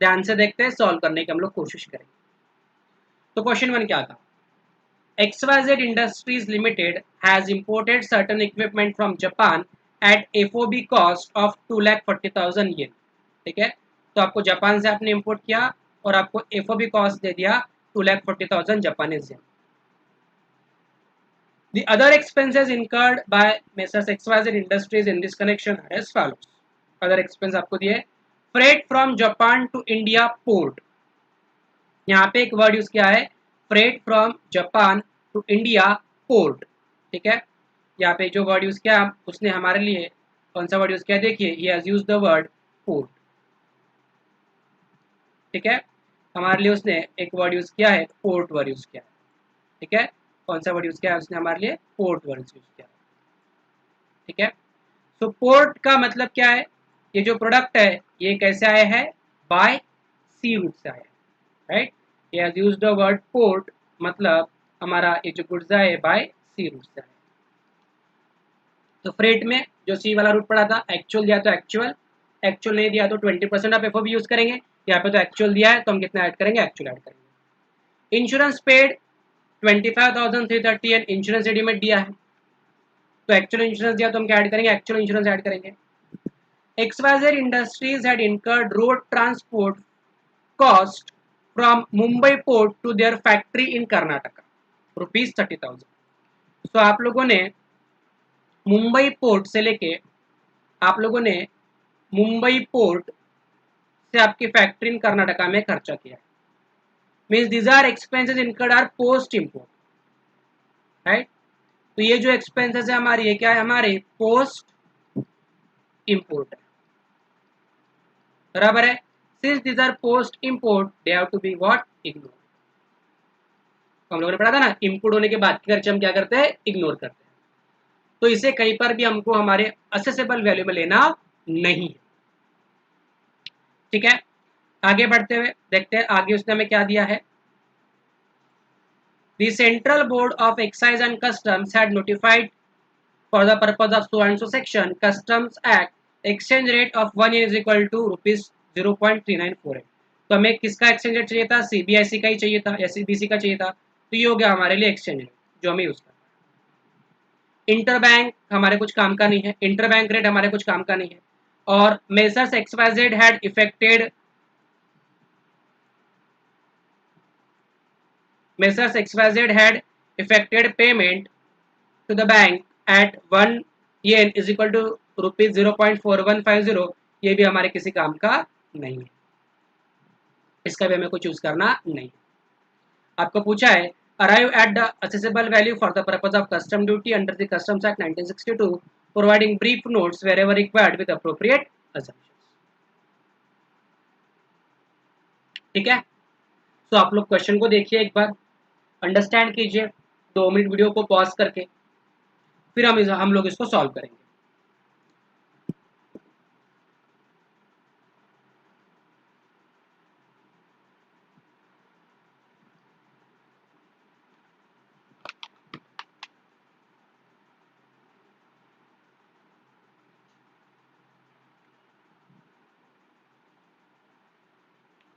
ध्यान से देखते हैं, सॉल्व करने की हम लोग कोशिश करेंगे। तो क्वेश्चन 1 क्या था, XYZ Industries Limited has imported certain equipment from Japan at FOB cost of 2,40,000 yen। ठीक है, तो आपको जापान से आपने इंपोर्ट किया और आपको FOB कॉस्ट दे दिया 2,40,000 Japanese yen. The other expenses incurred by Messrs XYZ Industries in this connection are as follows। other expense आपको दिए, freight from Japan to India port। यहाँ पे एक वर्ड यूज किया है, freight from Japan to India port. ठीक है, यहाँ पे जो वर्ड यूज किया उसने हमारे लिए कौन सा वर्ड यूज किया, देखिए he has used the word port. ठीक है, हमारे लिए उसने एक वर्ड यूज किया है, पोर्ट वर्ड यूज किया है। ठीक है, कौन सा वर्ड यूज किया है उसने हमारे लिए, पोर्ट वर्ड यूज किया है। ठीक है, सो पोर्ट का मतलब क्या है, ये जो प्रोडक्ट है ये कैसे आया है, बाय सी रूट से आया है, right. he has used the word port, मतलब हमारा ये जो गुड्स है बाय सी रूट से है। तो फ्रेट में जो सी वाला रूट पड़ा था, एक्चुअल दिया तो एक्चुअल, एक्चुअल नहीं दिया तो 20% आप एफओबी यूज करेंगे। यहाँ पे तो एक्चुअल दिया है तो हम कितना ऐड करेंगे, एक्चुअल ऐड करेंगे। Insurance paid 25,330 and insurance readymade दिया है, तो एक्चुअल इंश्योरेंस दिया तो हम क्या ऐड करेंगे, एक्चुअल इंश्योरेंस ऐड करेंगे। XYZ Industries had incurred road transport cost from Mumbai port to their factory in Karnataka, ₹30,000। तो आप लोगों ने मुंबई पोर्ट से लेके, आप लोगों ने मुंबई पोर्ट से आपकी फैक्ट्री इन कर्नाटका में खर्चा किया। Means these are expenses incurred are post import, right. तो ये जो एक्सपेंसेस है हमारी, ये क्या है, हमारे पोस्ट इम्पोर्ट है, बराबर है। Since these are post import they have to be what, ignore. हम लोगों ने पढ़ा था ना, इनपुट होने के बाद के खर्चे हम क्या करते हैं, इग्नोर करते हैं। तो इसे कहीं पर भी हमको हमारे असेसेबल वैल्यू में लेना नहीं है। ठीक है, आगे बढ़ते हुए देखते हैं आगे उसने हमें क्या दिया है। The central board of excise and customs had notified for the purpose of so and so section customs act exchange rate of 1 yen is equal to ₹0.3948। तो हमें किसका एक्सचेंज रेट चाहिए था? सीबीआईसी का ही चाहिए था या सीबीसी का चाहिए था। तो ये हो गया हमारे लिए एक्सचेंज रेट जो हमें यूज करना। इंटर बैंक हमारे कुछ काम का नहीं है, इंटर बैंक रेट हमारे कुछ काम का नहीं है। और messrs XYZ had affected Messrs. XYZ had effected payment to the bank at 1 yen is equal to rupees 0.4150। ये भी हमारे किसी काम का नहीं है, इसका भी हमें कुछ यूज करना नहीं। आपको पूछा है arrive at the assessable value for the purpose of custom duty under the Customs Act 1962, providing brief notes wherever required with appropriate assumptions। ठीक है, तो आप लोग क्वेश्चन को देखिए एक बार, अंडरस्टैंड कीजिए, 2 मिनट वीडियो को पॉज करके, फिर हम लोग इसको सॉल्व करेंगे।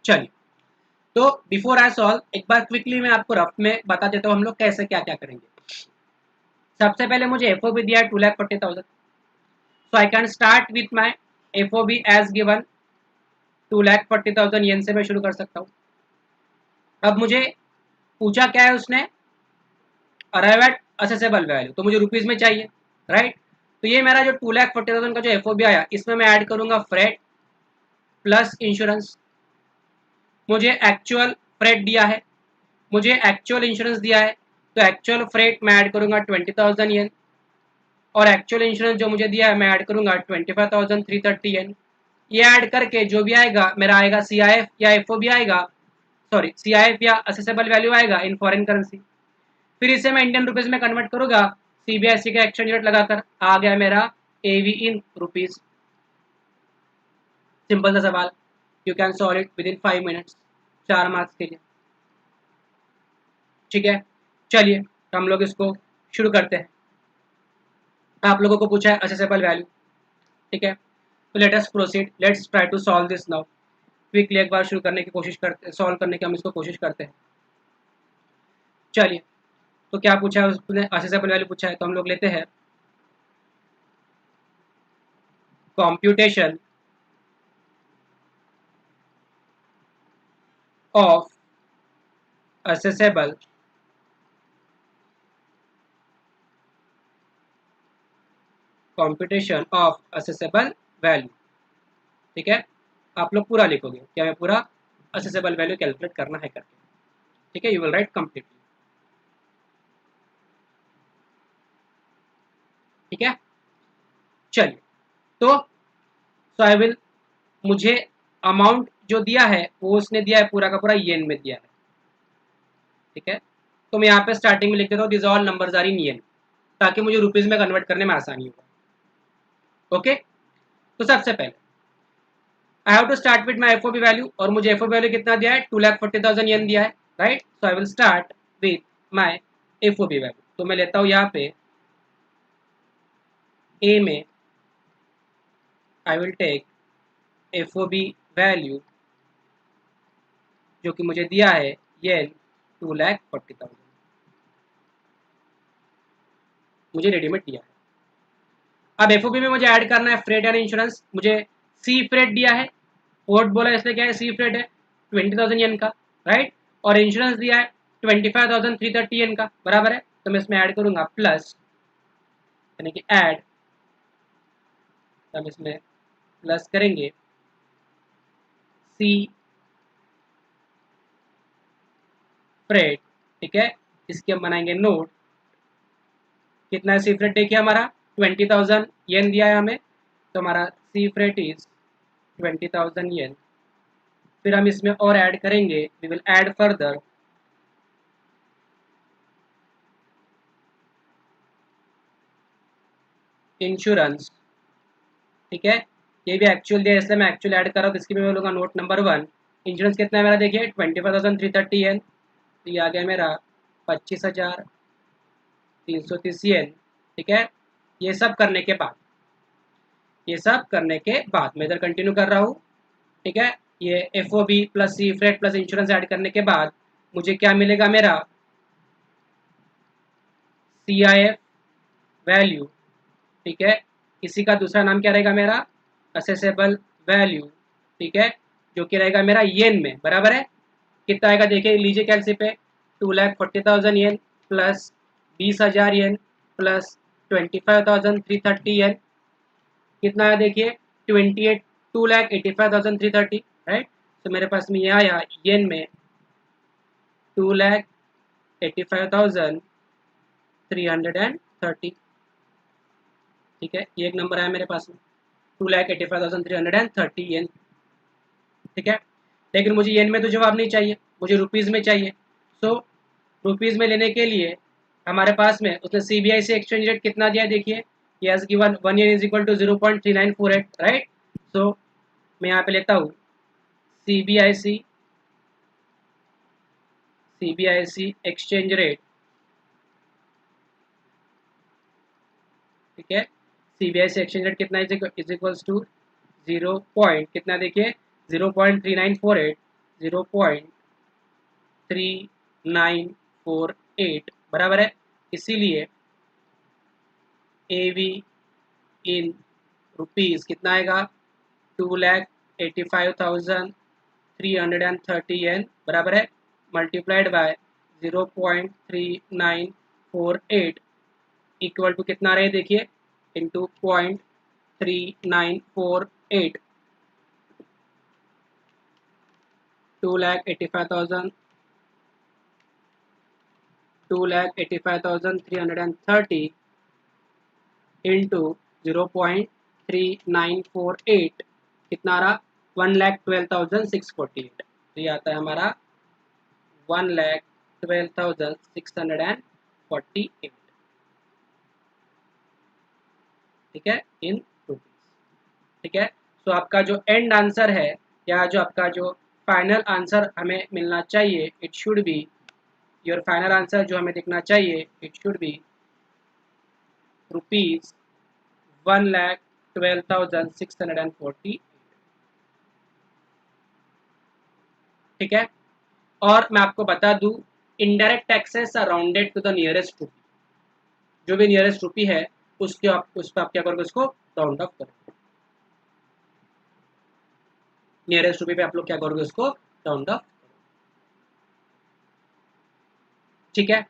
चलिए, तो बिफोर आई सॉल्व एक बार क्विकली मैं आपको रफ में बता देता हूँ हम लोग कैसे क्या क्या करेंगे। सबसे पहले मुझे एफओबी दिया है 2,40,000, so I can start with my FOB as given 2,40,000 yen से मैं शुरू कर सकता हूँ। अब मुझे पूछा क्या है उसने, अराइव एट असेसेबल वैल्यू, तो मुझे रुपीज में चाहिए, राइट। तो ये मेरा जो 2,40,000 का जो एफओबी आया, इसमें मैं ऐड करूंगा फ्रेट प्लस इंश्योरेंस। मुझे एक्चुअल फ्रेट दिया है, मुझे एक्चुअल इंश्योरेंस दिया है, तो एक्चुअल फ्रेट मैं ऐड करूंगा 20,000 येन, और एक्चुअल इंश्योरेंस जो मुझे दिया है मैं ऐड करूंगा 25,330 येन। ये ऐड करके जो भी आएगा मेरा आएगा सीआईएफ या एफओबी आएगा, सॉरी सीआईएफ या असेसेबल वैल्यू आएगा इन फॉरेन करेंसी। फिर इसे मैं इंडियन रुपीज में कन्वर्ट करूंगा, सीबीएसई का एक्सचेंज रेट लगाकर आ गया मेरा एवी इन रुपीज। सिंपल सा सवाल, you can solve it with in 5 minutes, 4 marks के लिए। ठीक है, चलिए हम लोग इसको शुरू करते हैं। आप लोगों को पूछा है असेसेबल वैल्यू, ठीक है, तो let us proceed, let's try to solve this now. Quickly एक बार शुरू करने की कोशिश करते, सॉल्व करने की हम इसको कोशिश करते हैं। चलिए, तो क्या पूछा है उसने, असेसेबल वैल्यू पूछा है, तो हम लोग लेते हैं computation of accessible computation of accessible value. ठीक है, आप लोग पूरा लिखोगे क्या, मैं पूरा असेसेबल वैल्यू कैलकुलेट करना है करके। ठीक है, यू विल राइट कंप्लीटली। ठीक है, चलिए, तो सो आई विल, मुझे अमाउंट जो दिया है वो उसने दिया है पूरा का पूरा येन में दिया है। ठीक है, तो मैं यहाँ पे स्टार्टिंग में लिख देता हूँ this all numbers are in yen, ताकि मुझे रुपीज में कन्वर्ट करने में आसानी होगा। ओके, तो सबसे पहले I have to start with my FOB value, और मुझे एफओबी वैल्यू कितना दिया है, 2,40,000 येन दिया है, right. So I will start with my FOB value. तो मैं लेता हूँ यहाँ पे ए में, I will take FOB value जो कि मुझे दिया है येन 2,40,000, मुझे रेडीमेड दिया है। अब एफओबी में मुझे ऐड करना है फ्रेट एंड इंश्योरेंस। मुझे सी फ्रेट दिया है, पोर्ट बोला इसलिए क्या है, सी फ्रेट है 20,000 येन का, राइट, और इंश्योरेंस दिया है 25,330 येन का, बराबर है। तो मैं इसमें ऐड करूंगा प्लस, यानी कि ऐड, हम इसमें प्लस करेंगे सी फ्रेट। ठीक है, इसके हम बनाएंगे नोट, कितना है सी फ्रेट, देखिए हमारा 20,000 येन दिया है हमें, तो हमारा सी फ्रेट इज 20,000 येन। फिर हम इसमें और ऐड करेंगे, we will add further insurance. ठीक है, ये भी एक्चुअल दिया इसलिए मैं एक्चुअल ऐड कर रहा हूँ, तो इसकी भी मैं बोलूँगा नोट नंबर 1। इंश्योरेंस कितना है मेरा, देखिए 25,330 है, तो ये आ गया मेरा 25,330 येन, ठीक है। ये सब करने के बाद मैं इधर कंटिन्यू कर रहा हूँ, ठीक है। ये FOB प्लस सी फ्रेट प्लस इंश्योरेंस ऐड करने के बाद मुझे क्या मिलेगा, मेरा CIF वैल्यू, ठीक है। इसी का दूसरा नाम क्या रहेगा, मेरा असेसेबल वैल्यू, ठीक है, जो कि रहेगा मेरा येन में, बराबर है। कितना आएगा देखिए लीजिए कैलसी पे, 2,40,000 येन प्लस 20,000 येन प्लस 25,330 येन, कितना है देखिए 2,85,330, राइट। तो मेरे पास में ये आया येन में 2,85,330, ठीक है। ये एक नंबर आया मेरे पास में 2,85,330 येन, ठीक है। लेकिन मुझे येन में तो जवाब नहीं चाहिए, मुझे रुपीज़ में चाहिए। सो रुपीज़ में लेने के लिए हमारे पास में उसने CBIC एक्सचेंज रेट कितना दिया देखिए, ये has given 1 yen is equal to 0.3948, right. So मैं यहाँ पे लेता हूँ CBIC एक्सचेंज रेट, ठीक है। CBIC एक्सचेंज रेट कितना इज इक्वल्स टू 0 पॉइंट कितना देखिए 0.3948, 0.3948 बराबर है। इसीलिए AV इन रुपीज़ कितना आएगा 2,85,330 येन, बराबर है, मल्टीप्लाइड बाय 0.3948 इक्वल टू कितना रहे देखिए इंटू 0.3948, 2,85,330 इंटू 0.3948 कितना रहा 1,12,648, तो ये आता है हमारा 1,12,648, ठीक है, इन रुपीज, ठीक है। सो आपका जो एंड आंसर है या जो आपका जो फाइनल आंसर हमें मिलना चाहिए, it should be your final answer जो हमें दिखना चाहिए, इट शुड बी रुपीज 1,12,648, ठीक है। और मैं आपको बता दूं indirect taxes are rounded to the nearest rupee, जो भी नियरेस्ट रुपी है उसके उस पर आप क्या करोगे, उसको राउंड ऑफ करोगे, नियरेस्ट रुपी पे आप लोग क्या करोगे, उसको राउंड ऑफ, ठीक है।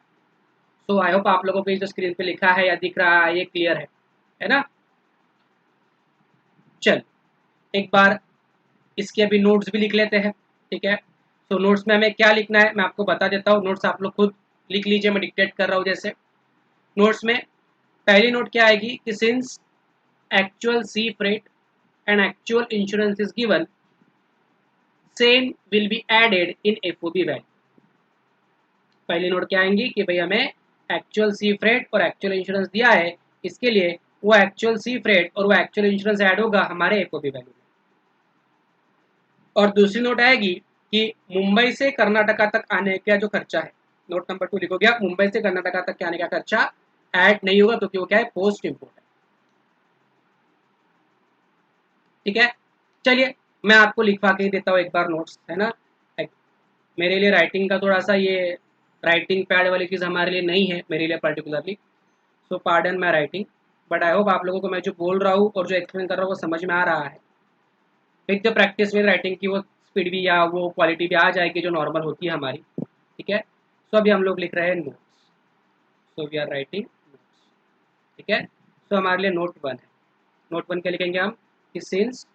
सो आई होप आप लोगों को जो स्क्रीन पे लिखा है या दिख रहा है ये क्लियर है ना। चल एक बार इसके अभी नोट्स भी लिख लेते हैं, ठीक है। तो नोट्स में हमें क्या लिखना है मैं आपको बता देता हूँ, नोट्स आप लोग खुद लिख लीजिए, मैं डिक्टेट कर रहा हूँ जैसे। नोट्स में पहली नोट क्या आएगी कि since actual sea freight and actual insurance is given, same will be added in FOB value. पहली नोट क्या आएंगी कि भाई हमें एक्चुअल सी फ्रेट और एक्चुअल इंश्योरेंस दिया है, इसके लिए वो एक्चुअल सी फ्रेट और वो एक्चुअल इंश्योरेंस ऐड होगा हमारे FOB वैल्यू में। और दूसरी नोट आएगी कि मुंबई से कर्नाटका तक आने का जो खर्चा है, नोट नंबर 2 लिखोगे आप, मुंबई से कर्नाटका तक के आने का खर्चा ऐड नहीं होगा क्योंकि वो क्या है, पोस्ट इम्पोर्ट है, ठीक है। चलिए मैं आपको लिखवा के ही देता हूँ एक बार नोट्स, है ना। मेरे लिए राइटिंग का थोड़ा सा ये राइटिंग पैड वाली चीज़ हमारे लिए नहीं है, मेरे लिए particularly, so pardon my writing, but I hope आप लोगों को मैं जो बोल रहा हूँ और जो एक्सप्लेन कर रहा हूँ वो समझ में आ रहा है। विद द प्रैक्टिस में राइटिंग की वो स्पीड भी या वो क्वालिटी भी आ जाएगी जो नॉर्मल होती है हमारी, ठीक है। सो अभी हम लोग लिख रहे हैं notes, so we are writing notes, ठीक है। सो हमारे लिए नोट 1 है, नोट 1 क्या लिखेंगे हम कि since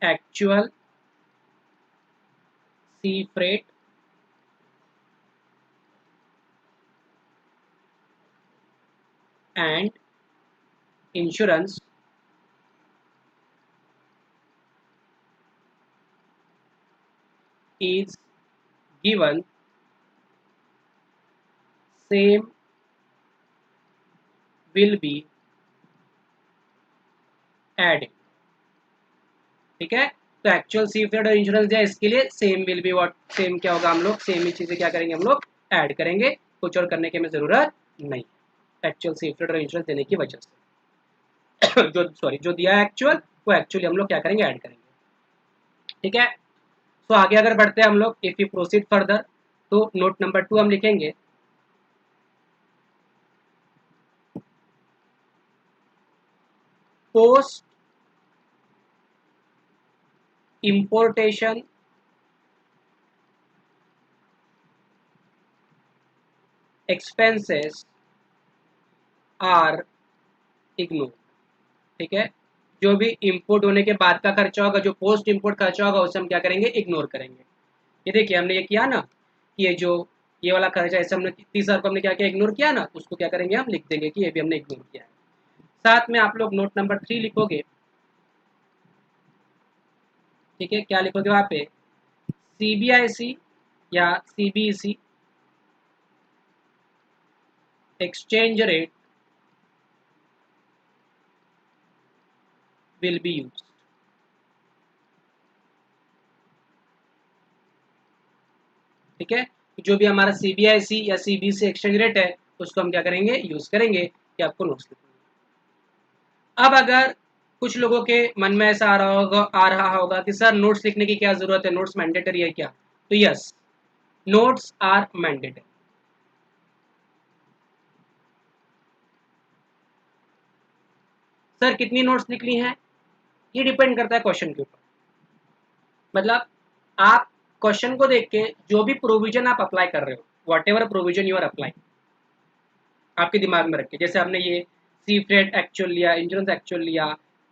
actual sea freight and insurance is given, same will be added, ठीक है। तो एक्चुअल सी फ्रेट और इंश्योरेंस दिया, इसके लिए same will be what, same क्या होगा, हम लोग सेम ही चीज़ें क्या करेंगे, हम लोग ऐड करेंगे, कुछ और करने की हमें ज़रूरत नहीं एक्चुअल सी फ्रेट और इंश्योरेंस देने की वजह से जो दिया है एक्चुअल, वो एक्चुअली हम लोग क्या करेंगे, ऐड करेंगे। ठीक है, तो आगे अगर बढ़ते हैं हम लोग, इफ यू प्रोसीड फर्दर, तो नोट नंबर 2 हम लिखेंगे, post importation expenses are ignore. ठीक है, जो भी इंपोर्ट होने के बाद का खर्चा होगा, जो पोस्ट इंपोर्ट खर्चा होगा, उसे हम क्या करेंगे, इग्नोर करेंगे। ये देखिए हमने ये किया ना, ये जो ये वाला खर्चा ऐसे हमने 30,000 को हमने क्या किया, इग्नोर किया ना, उसको क्या करेंगे, हम लिख देंगे कि ये भी हमने इग्नोर किया है। साथ में आप लोग नोट नंबर 3 लिखोगे। ठीक है, क्या लिखोगे वहां पे, सीबीआईसी या CBEC exchange rate will be used. ठीक है, जो भी हमारा सीबीआईसी या सीबीसी एक्सचेंज रेट है, उसको हम क्या करेंगे, यूज करेंगे, कि आपको नोट्स लिखना। अब अगर कुछ लोगों के मन में ऐसा आ रहा होगा कि सर नोट्स लिखने की क्या जरूरत है, नोट्स मैंडेटरी है क्या, तो yes, notes are mandatory. Sir कितनी नोट्स लिखनी है, ये डिपेंड करता है क्वेश्चन के ऊपर। मतलब आप क्वेश्चन को देख के जो भी प्रोविजन आप अप्लाई कर रहे हो, what provision you are apply, आपके दिमाग में रखे, जैसे आपने ये सी फ्रेट एक्चुअल लिया, इंश्योरेंस एक्चुअल लिया,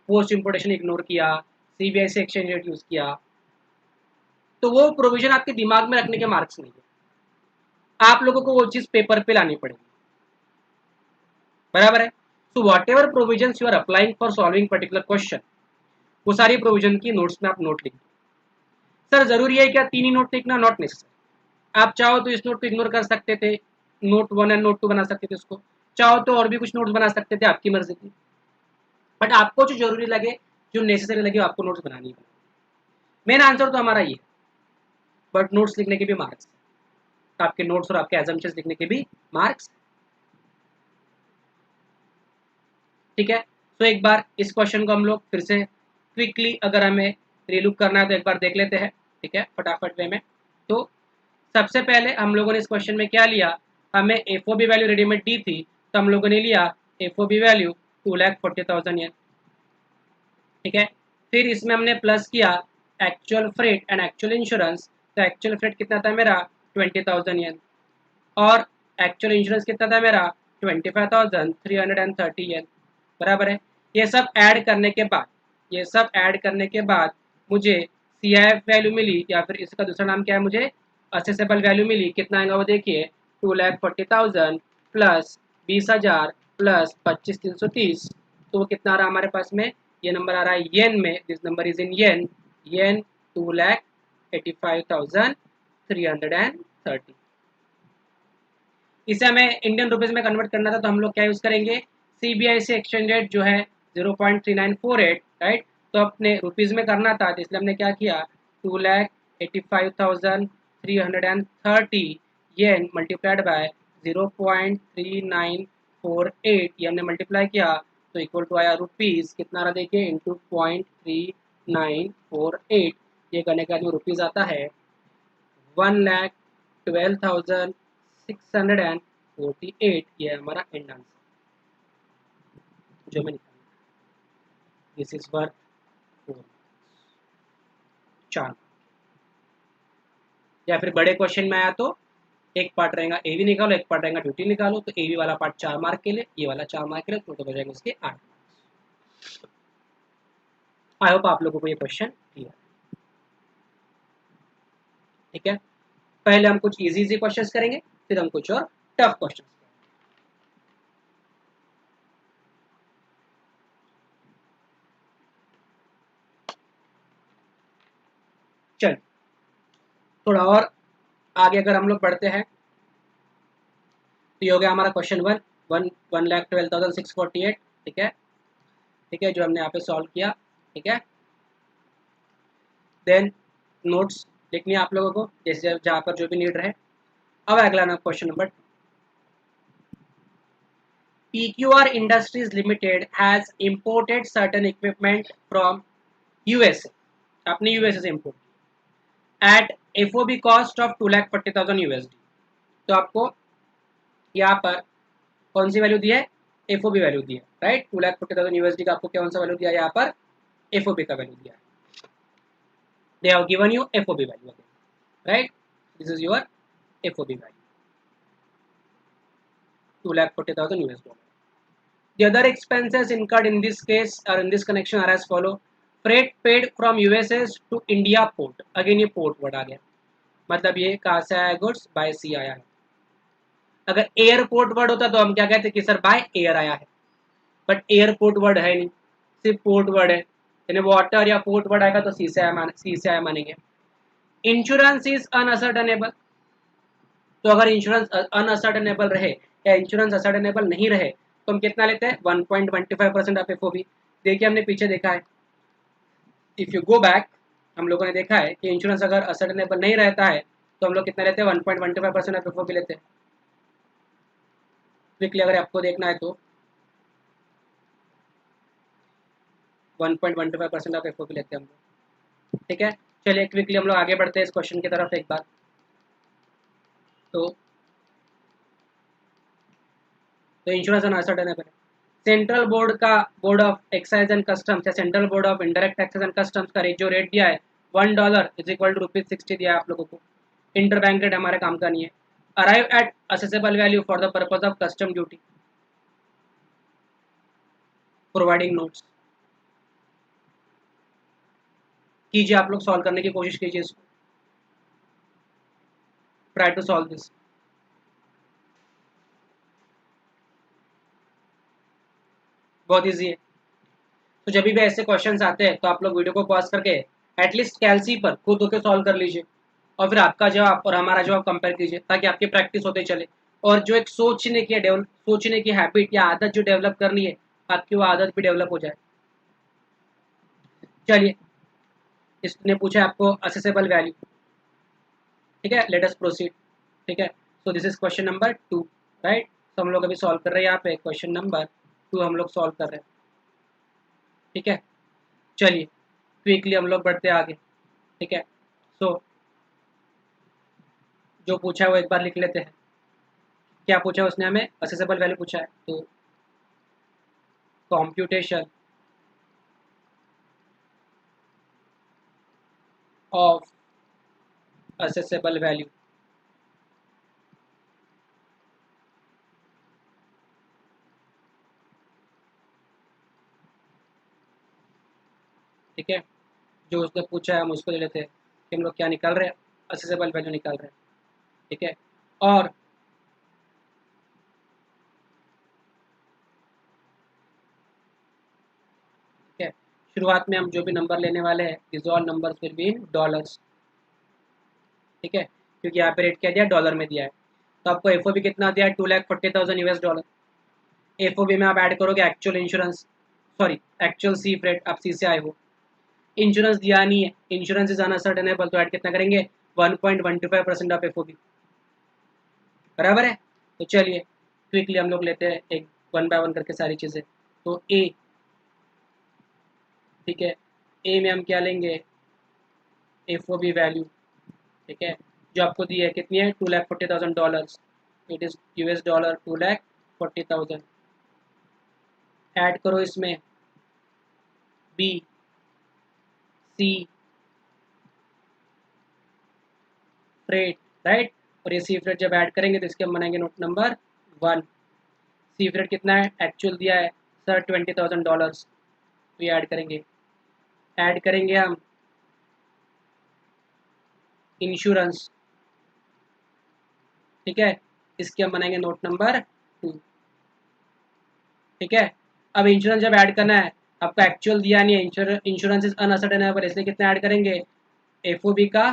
पोस्ट इंपोर्टेशन इग्नोर किया, सीबीआईसी एक्सचेंज रेट यूज किया, तो वो प्रोविजन आपके दिमाग में रखने के मार्क्स नहीं है, आप लोगों को वो चीज पेपर पे लानी पड़ेगी। बराबर है, so what provision you are applying for solving particular question, वो सारी प्रोविजन की नोट्स में आप नोट लिख। सर जरूरी है क्या 3 ही नोट लिखना, नॉट नेसेसरी। आप चाहो तो इस नोट को इग्नोर कर सकते थे, नोट 1 एंड नोट 2 बना सकते थे उसको, चाहो तो और भी कुछ नोट्स बना सकते थे, आपकी मर्जी थी। बट आपको जो जरूरी लगे, जो नेसेसरी लगे, आपको नोट्स बनानी है। मेन आंसर तो हमारा ये है, बट नोट्स लिखने के भी मार्क्स, आपके नोट्स और आपके एजम्पशंस लिखने के भी मार्क्स। ठीक है, तो एक बार इस क्वेश्चन को हम लोग फिर से क्विकली अगर हमें रिलुक करना है तो एक बार देख लेते हैं। ठीक है, फटाफट वे में। तो सबसे पहले हम लोगों ने इस क्वेश्चन में क्या लिया, हमें एफओबी वैल्यू रेडीमेड दी थी, तो हम लोगों ने लिया एफओबी वैल्यू 2,40,000 येन। ठीक है, फिर इसमें हमने प्लस किया actual freight and actual insurance, तो एक्चुअल फ्रेट कितना था मेरा 20,000 येन, और एक्चुअल इंश्योरेंस कितना था मेरा 25,330 येन। बराबर है, ये सब ऐड करने के बाद, ये सब ऐड करने के बाद मुझे CIF वैल्यू मिली, या फिर इसका दूसरा नाम क्या है, मुझे असेसेबल वैल्यू मिली। कितना आएगा वो देखिए, 2,40,000 प्लस 20,000 प्लस 25,330, तो वो कितना आ रहा है हमारे पास में, ये नंबर आ रहा है येन में, दिस नंबर इज इन येन, येन 2,85,330। इसे हमें इंडियन रुपीज में कन्वर्ट करना था, तो हम लोग क्या यूज करेंगे, सीबीआईसी एक्सचेंज रेट जो है 0.3948, राइट, तो अपने रुपीज में करना था, तो इसलिए हमने क्या किया, 2,85,330 येन मल्टीप्लाइड बाय 0.3948, ये हमने मल्टीप्लाई किया, तो इक्वल टू आया रुपीज कितना रहा देखिए, इंटू 0.3948, ये करने का जो रुपीज आता है 1,12,648, ये हमारा एंड आंसर जो मैं निकाला। This is worth 4। या फिर बड़े क्वेश्चन में आया तो एक पार्ट रहेगा एवी निकालो, एक पार्ट रहेगा ड्यूटी निकालो, तो एवी वाला पार्ट 4 मार्क के लिए, ये वाला 4 मार्क के लिए, टोटल हो जाएंगे उसके 8 मार्क्स। आई होप आप लोगों को ये क्वेश्चन क्लियर। ठीक है, पहले हम कुछ इजी इजी क्वेश्चंस करेंगे, फिर हम कुछ और टफ क्वेश्चंस। चल थोड़ा और आगे अगर हम लोग बढ़ते हैं, तो ये हो गया हमारा क्वेश्चन 1,12,648। ठीक है, ठीक है, जो हमने यहाँ पे सॉल्व किया। ठीक है, देन नोट्स लिखनी है आप लोगों को, जैसे जहाँ पर जो भी नीड रहे। अब अगला ना question number, PQR Industries Limited has imported certain equipment from USA, आपने यूएसए से import at FOB cost of 2,40,000 USD। तो आपको यहाँ पर कौन सी वैल्यू दी है, FOB वैल्यू दी है, राइट। 2,40,000 USD का आपको कौन सा वैल्यू दिया है यहाँ पर, FOB का वैल्यू दिया है। They have given you FOB value again, right? This is your FOB value, 2,40,000 US dollar. The other expenses incurred in this case or in this connection are as follow: freight paid from USA to India port, again ये port word आ गया, मतलब ये कहाँ से आया, goods by सी आया है। अगर एयरपोर्ट वर्ड होता तो हम क्या कहते कि सर बाय एयर आया है, बट एयरपोर्ट वर्ड है नहीं, सिर्फ पोर्ट वर्ड है, यानी वाटर या पोर्ट वर्ड आएगा तो सी से आया मानेंगे। इंश्योरेंस इज अनअसर्टेनेबल, तो अगर इंश्योरेंस अनअसर्टेनेबल रहे या इंश्योरेंस असर्टेनेबल नहीं रहे तो हम कितना लेते हैं, 1.25% ऑफ FOB। देखिए हमने पीछे देखा है, इफ यू गो बैक हम लोगों ने देखा है कि इंश्योरेंस अगर असर्टेनेबल नहीं रहता है तो हम लोग कितना लेते हैं, 1.25% ऑफ FOB लेते हैं। क्विकली अगर आपको देखना है तो 1.15% ऑफ FOB लेते हैं हम लोग, ठीक है। चलिए क्विकली हम लोग आगे बढ़ते हैं इस क्वेश्चन की तरफ एक बार। तो इंश्योरेंस अनसर्टेनेबल है। सेंट्रल बोर्ड का, board of excise and customs या central board of indirect taxes and customs का रेट जो रेट दिया है $1 इज इक्वल टू ₹60 दिया है आप लोगों को। इंटर बैंक रेट हमारे काम का नहीं है। Arrive at accessible value for the purpose of custom duty, providing notes. कीजिए आप लोग, सॉल्व करने की कोशिश कीजिए इसको, ट्राई टू सॉल्व दिस। बहुत ईजी है। तो जब भी ऐसे क्वेश्चंस आते हैं तो आप लोग वीडियो को पॉज करके एटलीस्ट कैलसी पर खुद होकर सॉल्व कर लीजिए और फिर आपका जवाब और हमारा जवाब कंपेयर कीजिए ताकि आपकी प्रैक्टिस होते चले। और जो एक सोचने की हैबिट या आदत जो डेवलप करनी है, आपकी वो आदत भी डेवलप हो जाए। चलिए, इसने पूछा आपको असेसेबल वैल्यू, ठीक है, लेट अस प्रोसीड, ठीक है। So this is question number 2, right. तो हम लोग अभी सॉल्व कर रहे हैं यहाँ पे क्वेश्चन नंबर 2 हम लोग सॉल्व कर रहे हैं, ठीक है। चलिए क्विकली हम लोग बढ़ते हैं आगे, ठीक है। सो जो पूछा है वो एक बार लिख लेते हैं। क्या पूछा है उसने, हमें असेसेबल वैल्यू पूछा है, तो कॉम्प्यूटेशन ऑफ असेसेबल वैल्यू, ठीक है। जो उसने पूछा है हम उसको ले लेते हैं कि हम लोग क्या निकाल रहे हैं, असेसेबल वैल्यू निकाल रहे हैं, ठीक है। और ठीक है, शुरुआत में हम जो भी नंबर लेने वाले हैं this all numbers will be in dollars, ठीक है, क्योंकि यहाँ पे रेट क्या दिया, डॉलर में दिया है। तो आपको FOB कितना दिया है, 2,40,000 US डॉलर। FOB में आप ऐड करोगे एक्चुअल इंश्योरेंस, सॉरी एक्चुअल सी रेट, आप सी से आए हो, इंश्योरेंस दिया नहीं है, इंश्योरेंस इज अनसर्टेनेबल, तो ऐड कितना करेंगे, 1.15% ऑफ FOB, बराबर है। तो चलिए क्विकली हम लोग लेते हैं एक वन बाय वन करके सारी चीज़ें। तो ए, ठीक है, ए में हम क्या लेंगे, FOB वैल्यू, ठीक है, जो आपको दी है कितनी है, $2,40,000, इट इज़ US, 2,40,000। ऐड करो इसमें बी, सी, फ्रेट, राइट। और ये सी फ्रेट जब ऐड करेंगे तो इसके हम बनाएंगे नोट नंबर 1। सी फ्रेट कितना है, एक्चुअल दिया है सर $20,000, तो ये ऐड करेंगे हम इंश्योरेंस, ठीक है, इसके हम बनाएंगे नोट नंबर 2, ठीक है। अब इंश्योरेंस जब ऐड करना है, आपको एक्चुअल दिया नहीं है, इंश्योरेंस इज अनसर्टेनेबल, इसलिए कितना ऐड करेंगे, FOB का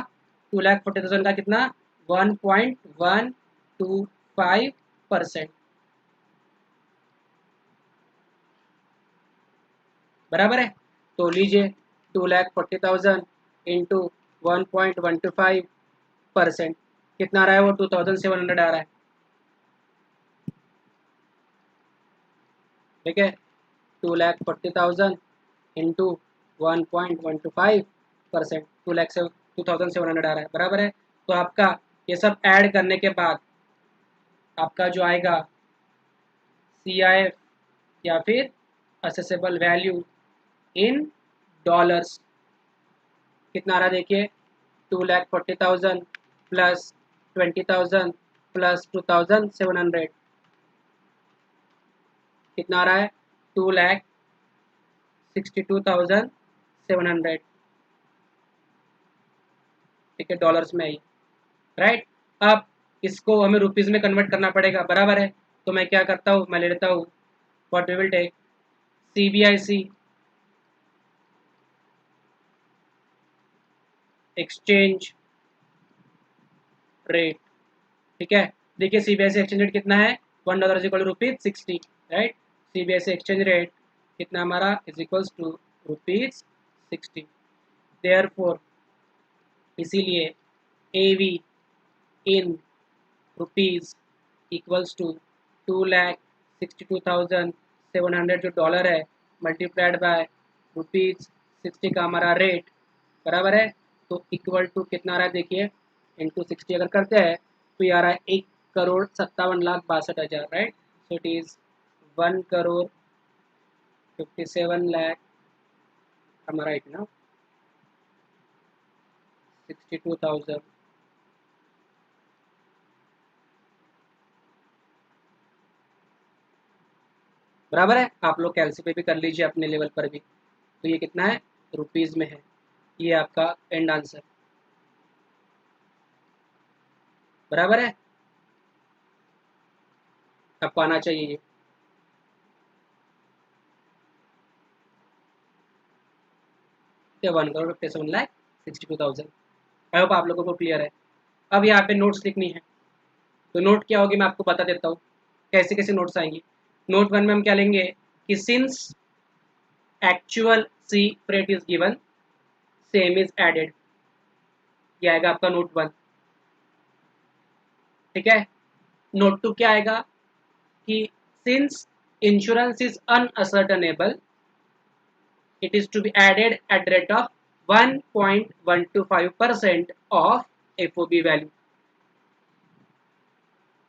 2,40,000 का कितना, 1.125%, बराबर है। तो लीजिए 2,40,000 इंटू 1.125%, कितना आ रहा है वो 2700 आ रहा है। ठीक है, 2,40,000 इंटू 1.125%, 2,0700 आ रहा है, बराबर है। तो आपका ये सब ऐड करने के बाद आपका जो आएगा CIF या फिर असेसेबल वैल्यू इन डॉलर्स कितना आ रहा है देखिए, 2,40,000 प्लस 20,000 प्लस 2,700 कितना आ रहा है, 2,62,700। ठीक है, डॉलर्स में आई, राइट। अब इसको हमें रुपीज़ में कन्वर्ट करना पड़ेगा, बराबर है। तो मैं क्या करता हूँ, मैं ले लेता हूँ what we will take CBIC exchange rate. ठीक है, देखिए CBIC एक्सचेंज रेट कितना है, $1 is equal to ₹60, right. CBIC exchange rate कितना हमारा इज इक्वल्स टू ₹60। देयरफॉर इसीलिए AV in rupees equals to 2,62,700 जो डॉलर है मल्टीप्लाइड बाय ₹60 का हमारा रेट, बराबर है। तो इक्वल टू कितना आ रहा है देखिए, इंटू 60 अगर करते हैं तो ये आ रहा है 1,57,62,000, राइट। सो इट इज़ 1,57,00,000 हमारा इतना 62,000। बराबर है, आप लोग कैलसी पे भी कर लीजिए अपने लेवल पर भी। तो ये कितना है, रुपीज़ में है। ये आपका एंड आंसर, बराबर है। आपको आना चाहिए ये। तो 1,57,62,000। आई होप आप लोगों को क्लियर है। अब यहाँ पे नोट्स लिखनी है, तो नोट क्या होगी मैं आपको बता देता हूँ कैसे कैसे नोट्स आएंगी। नोट 1 में हम क्या लेंगे कि since actual sea freight is given same is added, ये आएगा आपका नोट 1। ठीक है, नोट 2 क्या आएगा कि since insurance is unascertainable it is to be added at the rate of 1.125% of FOB value।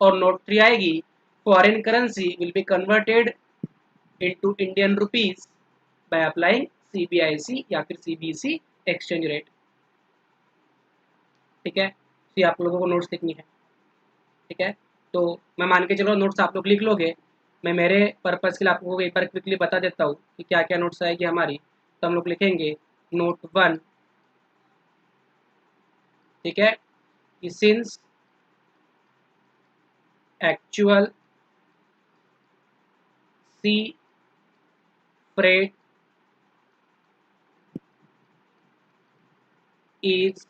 और नोट 3 आएगी, foreign currency will be converted into Indian rupees by applying CBIC या फिर CBC एक्सचेंज रेट। ठीक है, तो ये आप लोगों को नोट्स लिखनी है। ठीक है, तो मैं मान के चलो नोट्स आप लोग लिख लोगे। मैं मेरे पर्पज़ के लिए आपको एक बार क्विकली बता देता हूँ कि क्या क्या नोट्स आएगी हमारी। तो हम लोग लिखेंगे नोट 1। ठीक है, कि since actual sea freight is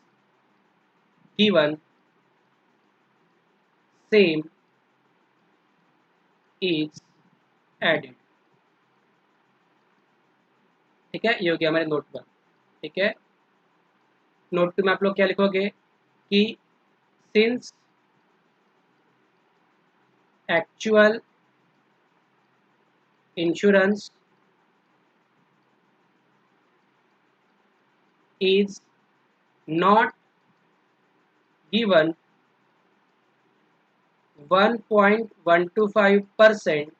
given same is added। ठीक है, ये हो गया हमारे नोट 1। ठीक है, नोट 2 में आप लोग क्या लिखोगे कि since actual insurance is not given 1.125%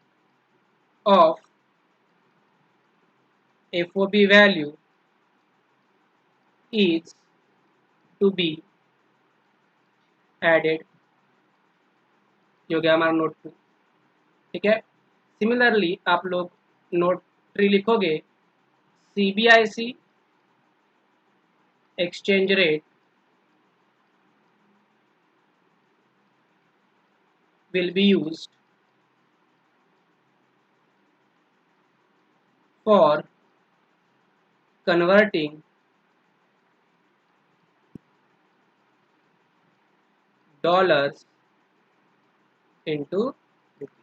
of FOB value is to be added। ये हो गया हमारा नोट 2। ठीक है, सिमिलरली आप लोग नोट 3 लिखोगे CBIC exchange rate will be used for converting dollars into rupees।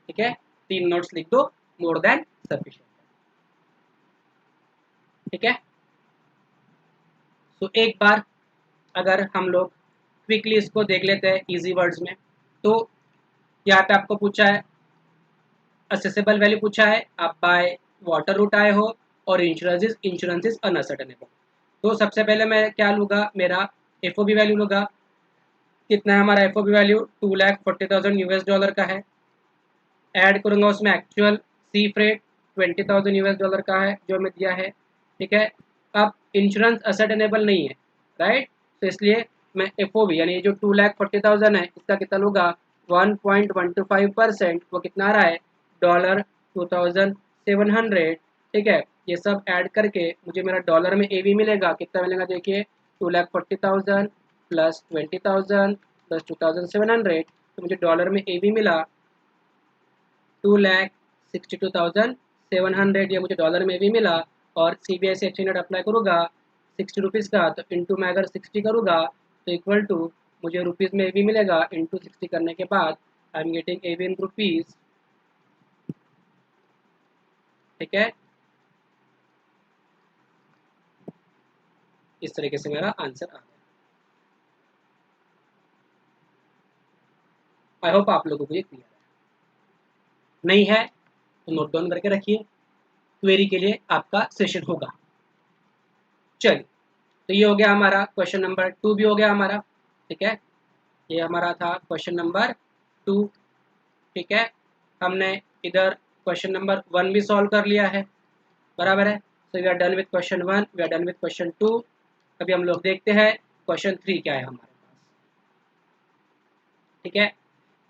ठीक है, 3 नोट्स लिख दो, मोर देन सफिशिएंट। ठीक है, तो एक बार अगर हम लोग क्विकली इसको देख लेते हैं इजी वर्ड्स में, तो यहाँ पे आपको पूछा है असेसेबल वैल्यू पूछा है, आप बाय वाटर रूट आए हो और इंश्योरेंस इज अनअसर्टेनेबल। तो सबसे पहले मैं क्या लूँगा, मेरा एफओबी वैल्यू लूँगा। कितना है हमारा एफओबी वैल्यू, 2,40,000 यूएस डॉलर का है। ऐड करूँगा उसमें actual sea freight 20,000 US dollar का है जो हमें दिया है, ठीक है। अब इंश्योरेंस असर्टेनेबल नहीं है, राइट, तो इसलिए मैं एफओबी यानी जो 2,40,000 है इसका कितना लूँगा, 1.125%, वो कितना आ रहा है, $2,700, ठीक है। ये सब ऐड करके मुझे मेरा डॉलर में ए मिलेगा, कितना मिलेगा देखिए, 2,40,000 प्लस 20,000 प्लस 2,700, तो मुझे डॉलर में ए मिला 2,62,700, ये मुझे डॉलर में भी मिला। और CBSE एक्सचेंज रेट अप्लाई करूँगा 60 रुपीज़ का, तो इंटू मैं अगर 60 करूँगा तो इक्वल टू मुझे रुपीज़ में भी मिलेगा, इंटू 60 करने के बाद I am getting a in rupees, ठीक है। इस तरीके से मेरा आंसर आ गया। आई होप आप लोगों को ये क्लियर है। नहीं है तो नोट डाउन करके रखिए, क्वेरी के लिए आपका सेशन होगा। चलिए, तो ये हो गया हमारा क्वेश्चन नंबर 2 भी हो गया हमारा, ठीक है। ये हमारा था क्वेश्चन नंबर 2, ठीक है। हमने इधर क्वेश्चन नंबर 1 भी सॉल्व कर लिया है, बराबर है। So we are done with question 1, we are done with question 2। अभी हम लोग देखते हैं क्वेश्चन 3 क्या है हमारे पास, ठीक है।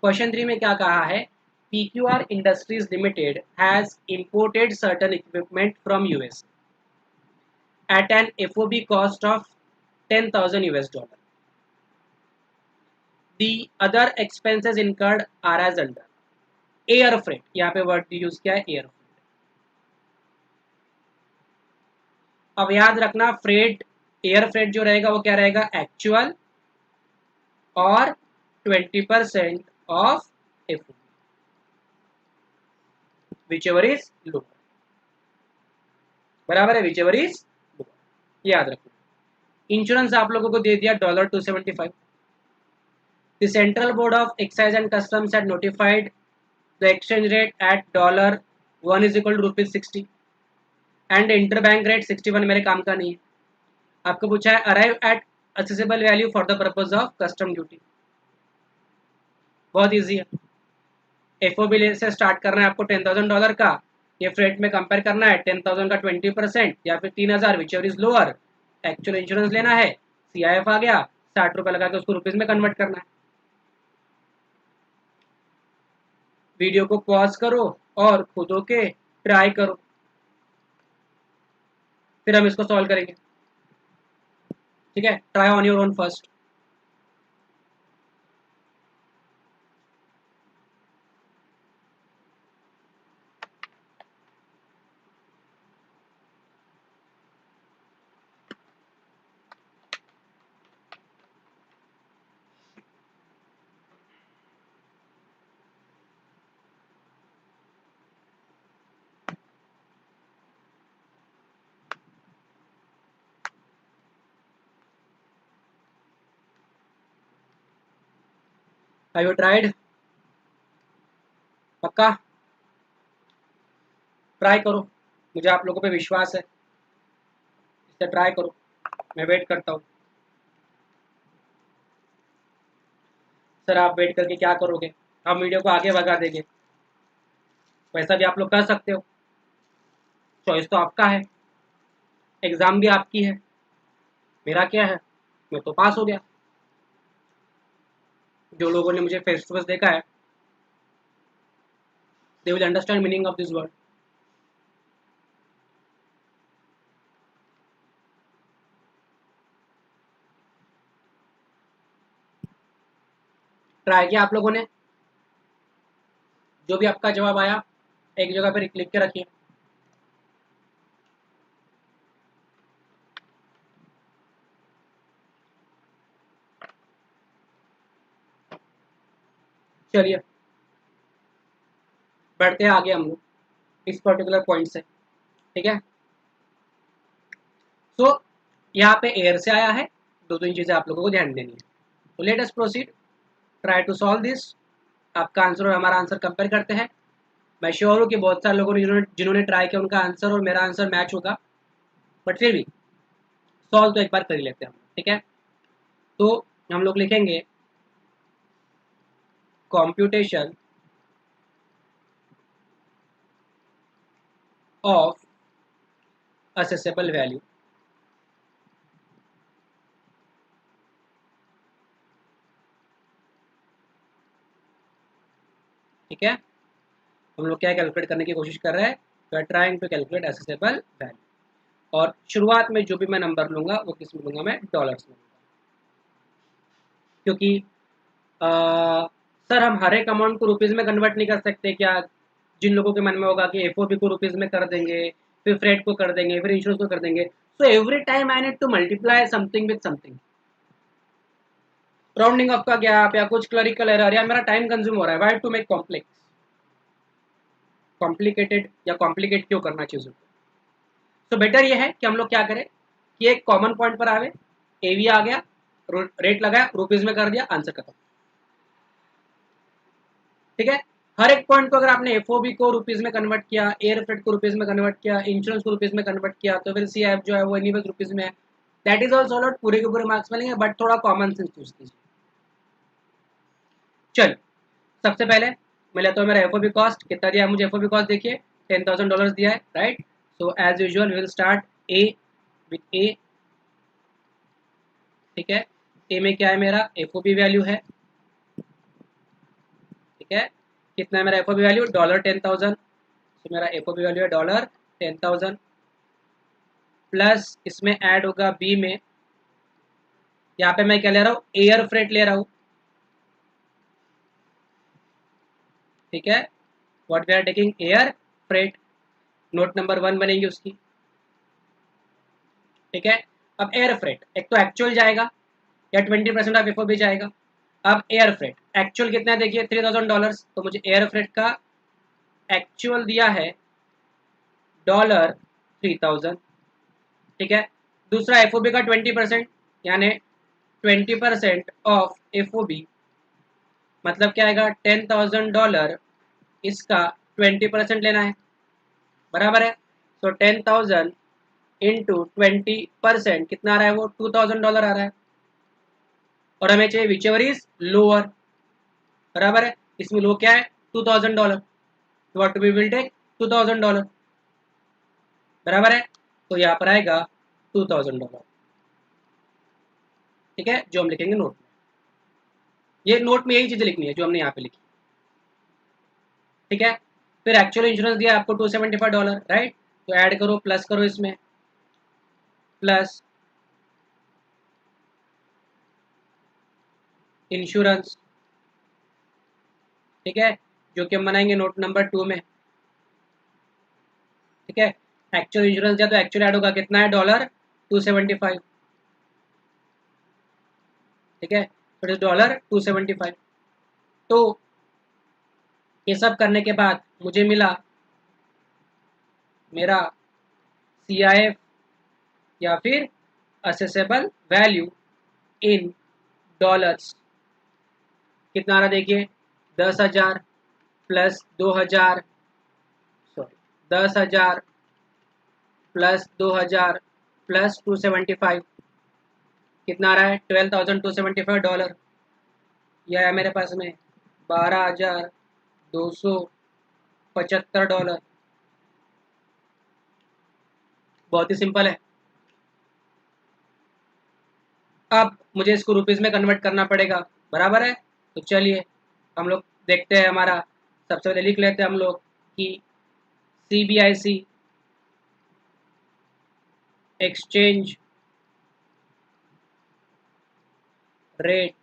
क्वेश्चन 3 में क्या कहा है, PQR industries limited has imported certain equipment from US at an FOB cost of 10,000 US dollar. The other expenses incurred are as under. Air freight, यहाँ पे वर्ड यूज किया है एयर फ्रेट। अब याद रखना फ्रेट, एयर फ्रेट जो रहेगा वो क्या रहेगा, एक्चुअल और 20% of FOB, whichever is lower, बराबर है, whichever is lower, याद रखना। इंश्योरेंस आप लोगों को दे दिया $275। The Central Board of Excise and Customs had notified the exchange rate at $1 is equal to ₹60 and interbank rate 61, मेरे काम का नहीं है। आपको पूछा है arrive at accessible value for the purpose of custom duty, बहुत इजी है। एफओबी से स्टार्ट करना है आपको $10,000 का, ये फ्रेट में कंपेयर करना है 10,000 का 20% या फिर 3,000 whichever is lower, actual insurance लेना है, CIF आ गया, 60 रुपये लगा के उसको रुपीज में कन्वर्ट करना है। वीडियो को पॉज करो और खुद होके ट्राई करो, फिर हम इसको सॉल्व करेंगे, ठीक है। Try on your own first. Have you tried, पक्का ट्राई करो, मुझे आप लोगों पे विश्वास है, इसे ट्राई करो, मैं वेट करता हूँ। सर आप वेट करके क्या करोगे, हम वीडियो को आगे बढ़ा देंगे, वैसा भी आप लोग कर सकते हो, चॉइस तो आपका है, एग्ज़ाम भी आपकी है, मेरा क्या है, मैं तो पास हो गया। जो लोगों ने मुझे फेस टू फेस देखा है they will understand meaning of this word. Try किया आप लोगों ने, जो भी आपका जवाब आया एक जगह पर लिख के रखिए। चलिए बढ़ते हैं आगे हम लोग इस पर्टिकुलर पॉइंट से, ठीक है। सो यहाँ पे एयर से आया है, दो तीन चीज़ें आप लोगों को ध्यान देनी है। तो let us proceed, try to solve this. आपका आंसर और हमारा आंसर कंपेयर करते हैं। मैं श्योर हूँ कि बहुत सारे लोगों ने जिन्होंने ट्राई किया उनका आंसर और मेरा आंसर मैच होगा, बट फिर भी सॉल्व तो एक बार कर ही लेते हैं हम, ठीक है। तो हम लोग लिखेंगे कंप्यूटेशन ऑफ असेसेबल वैल्यू, ठीक है। हम लोग क्या कैलकुलेट करने की कोशिश कर रहे हैं, we are trying to calculate assessable value. और शुरुआत में जो भी मैं नंबर लूंगा वो किस में लूंगा, मैं डॉलर्स में लूंगा, क्योंकि सर हम हर एक अमाउंट को रुपीज़ में कन्वर्ट नहीं कर सकते क्या? जिन लोगों के मन में होगा कि एफओबी को रुपीज़ में कर देंगे, फिर फ्रेट को कर देंगे, फिर इंश्योरेंस को कर देंगे, so every time I need to multiply something with something. Rounding off का गैप या कुछ क्लरिकल एरर या मेरा टाइम कंज्यूम हो रहा है, why to make complex, complicated या कॉम्प्लिकेट क्यों करना चीज़ों को। तो बेटर ये है कि हम लोग क्या करें कि एक कॉमन पॉइंट पर आवे, एवी आ गया, रेट लगाया, रुपीज़ में कर दिया, आंसर खत्म, ठीक है। हर एक पॉइंट को अगर आपने एफओबी को रुपीज में कन्वर्ट किया, एयर फ्रेट को रुपीज में कन्वर्ट किया, इंश्योरेंस को रुपीज में कन्वर्ट किया, तो फिर सीएफ जो है वो एनीवेज रुपीज में है। दैट इज ऑल्सो नॉट पूरे के पूरे मार्क्स मिलेंगे, बट थोड़ा कॉमन सेंस यूज कीजिए। चल, सबसे पहले मैं लेता हूँ मेरा एफओबी कॉस्ट, कितना दिया है मुझे एफओबी कॉस्ट, देखिए $10,000 दिया है, right. So as usual will start A with A, ठीक है। ए में क्या है, मेरा एफओबी वैल्यू है, ठीक है। कितना है मेरा एफओबी वैल्यू, $10,000। तो मेरा एफओबी वैल्यू है $10,000 प्लस इसमें ऐड होगा बी में, यहाँ पे मैं क्या ले रहा हूँ, एयर फ्रेट ले रहा हूँ, ठीक है। What we are taking, air freight, note number 1 बनेगी उसकी, ठीक है। अब एयर फ्रेट एक तो एक्चुअल जाएगा या 20% ऑफ एफओबी जाएगा। अब एयर फ्रेट एक्चुअल कितना है, देखिए $3,000, तो मुझे एयर फ्रेट का एक्चुअल दिया है $3,000, ठीक है। दूसरा एफओबी का 20%, यानी 20% ऑफ एफओबी मतलब क्या आएगा, $10,000, इसका 20% लेना है, बराबर है। तो 10,000 इंटू 20% कितना आ रहा है, वो $2,000 आ रहा है, और हमें चाहिए विच एवर इज लोअर, बराबर है। इसमें लो क्या है, $2,000, व्हाट वी विल टेक $2,000, बराबर है। तो यहाँ पर आएगा $2,000, ठीक है, जो हम लिखेंगे नोट में। ये नोट में यही चीजें लिखनी है जो हमने यहाँ पे लिखी, ठीक है। फिर एक्चुअल इंश्योरेंस दिया आपको $275, राइट। तो ऐड करो, प्लस करो इसमें, प्लस इंश्योरेंस, ठीक है, जो कि हम बनाएंगे नोट नंबर 2 में, ठीक है। एक्चुअल इंश्योरेंस दिया तो एक्चुअल ऐड होगा, कितना है, $275, ठीक है। तो $275। तो ये सब करने के बाद मुझे मिला मेरा CIF या फिर असेसेबल वैल्यू इन डॉलर्स, कितना आ रहा देखिए, 10,000 प्लस 2,000, सॉरी 10,000 प्लस 2,000 प्लस 275, कितना आ रहा है, $12,275। यह है मेरे पास में $12,275। बहुत ही सिंपल है। अब मुझे इसको रुपीज़ में कन्वर्ट करना पड़ेगा, बराबर है। तो चलिए हम लोग देखते हैं, हमारा सबसे पहले लिख लेते हैं हम लोग कि CBIC exchange rate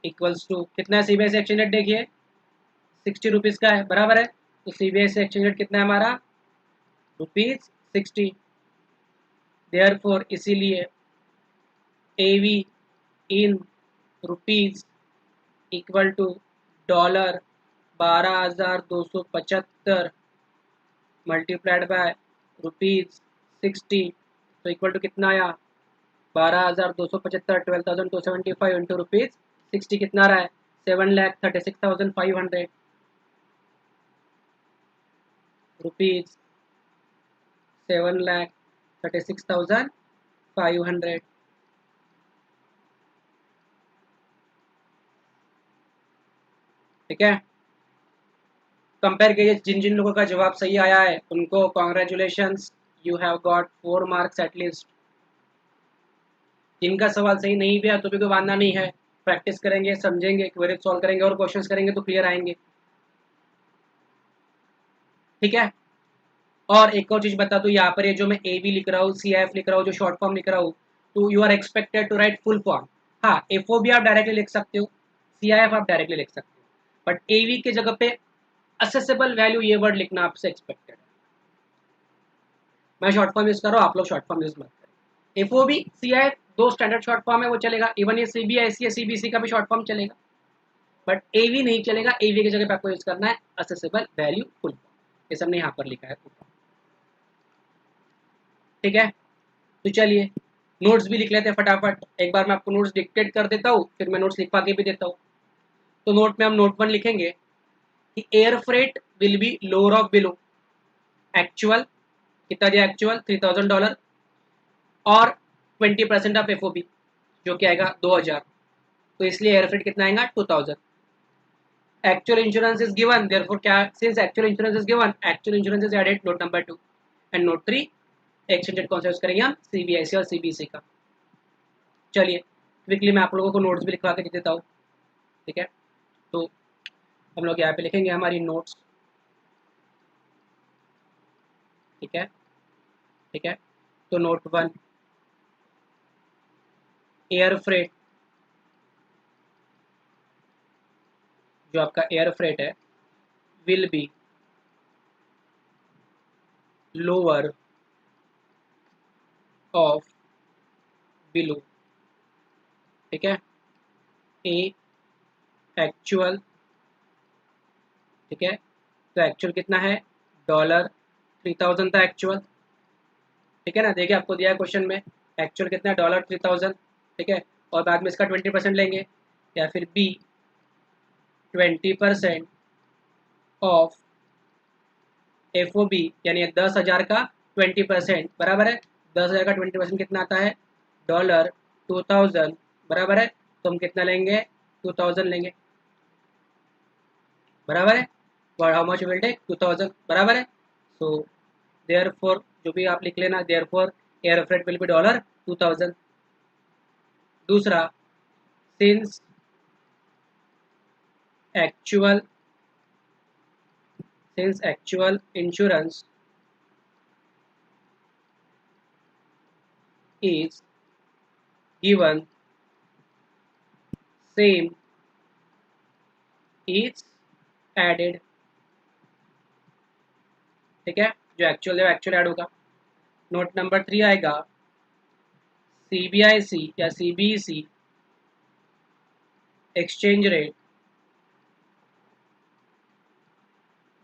equals to, कितना है CBIC एक्सचेंज रेट, देखिए 60 रुपीज़ का है, बराबर है। तो CBIC एक्सचेंज रेट कितना है हमारा, ₹60। देयरफॉर इसीलिए AV in rupees equal to $12,275 multiplied by ₹60, तो इक्वल टू कितना आया 12,275 12,275 इंटू रुपीज 60 कितना रहा है 7,36,500 रुपीज 7,36,500। ठीक है, कंपेयर कीजिए जिन जिन लोगों का जवाब सही आया है उनको congratulations, you have got 4 marks at least. जिनका सवाल सही नहीं भी है तो भी कोई वादा नहीं है, प्रैक्टिस करेंगे, समझेंगे, क्वेरी सॉल्व करेंगे और क्वेश्चंस करेंगे तो क्लियर आएंगे। ठीक है, और एक और चीज बता दूं, यहाँ पर ये जो मैं ए बी लिख रहा हूँ, सी आई एफ लिख रहा हूँ, जो शॉर्ट फॉर्म लिख रहा हूँ, तो you are expected to write full form. हाँ, एफ ओ भी आप डायरेक्टली लिख सकते हो, सी आई एफ आप डायरेक्टली लिख सकते हो, बट ए वी के जगह पे असेसेबल वैल्यू ये वर्ड लिखना आपसे एक्सपेक्टेड है। मैं शॉर्ट फॉर्म यूज कर रहा हूँ, आप लोग शॉर्ट फॉर्म यूज मत करें। F O B C I F दो स्टैंडर्ड शॉर्ट फॉर्म है, वो चलेगा। इवन ये सी बी आई सी या सी बी सी का भी शॉर्ट फॉर्म चलेगा, बट ए वी नहीं चलेगा। ए वी की जगह पे आपको यूज करना है असेसेबल वैल्यू फुल फॉर्म, ये सबने यहाँ पर लिखा है। ठीक है, तो चलिए नोट्स भी लिख लेते हैं फटाफट। एक बार मैं आपको नोट्स डिक्टेट कर देता हूँ, फिर मैं नोट्स लिखवा के भी देता हूँ। तो नोट में हम नोट 1 लिखेंगे कि air freight will be lower of below actual, कितना दिया एक्चुअल $3,000 और 20% ऑफ एफओबी जो कि आएगा 2,000, तो इसलिए एयर फ्रेट कितना आएगा 2,000। Actual insurance is given, therefore क्या, since actual insurance is given, actual insurance is added, note number 2। And note 3 extended कौन सा यूज करेंगे हम, सीबीआईसी और सीबीसी का। चलिए क्विकली मैं आप लोगों को नोट्स भी लिखवा के दे देता हूँ। ठीक है, तो हम लोग यहाँ पे लिखेंगे हमारी नोट्स। ठीक है, ठीक है, तो नोट 1, एयर फ्रेट, जो आपका एयर फ्रेट है, will be lower of below. ठीक है, ए एक्चुअल, ठीक है, तो एक्चुअल कितना है $3,000 था एक्चुअल। ठीक है ना, देखिए आपको दिया है क्वेश्चन में, एक्चुअल कितना है $3,000। ठीक है, और बाद में इसका 20% लेंगे, या फिर B 20% of F O B, यानी 10,000 का 20% बराबर है, 10,000 का 20% कितना आता है $2,000 बराबर है, तो हम कितना लेंगे 2,000 लेंगे बराबर है, और हाउ मच विल टेक 2,000 बराबर है। सो देयरफॉर जो भी आप लिख लेना, therefore air freight will be $2,000। दूसरा, since actual insurance is given, same is added। ठीक है, जो एक्चुअल है एक्चुअल ऐड होगा। नोट नंबर 3 आएगा, सीबीआईसी या CBC exchange rate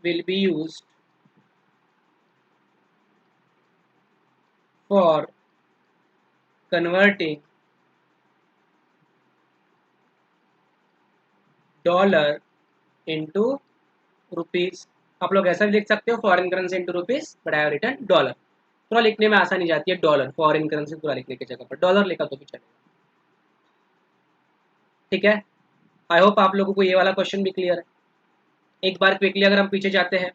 will be used for converting dollar into rupees. आप लोग ऐसा भी लिख सकते हो, foreign currency into rupees, but I have written dollar. थोड़ा लिखने में आसानी जाती है डॉलर, फॉरेन करेंसी पूरा लिखने की जगह पर डॉलर लिखा तो भी चलेगा। ठीक है, आई होप आप लोगों को ये वाला क्वेश्चन भी क्लियर है। एक बार क्विकली अगर हम पीछे जाते हैं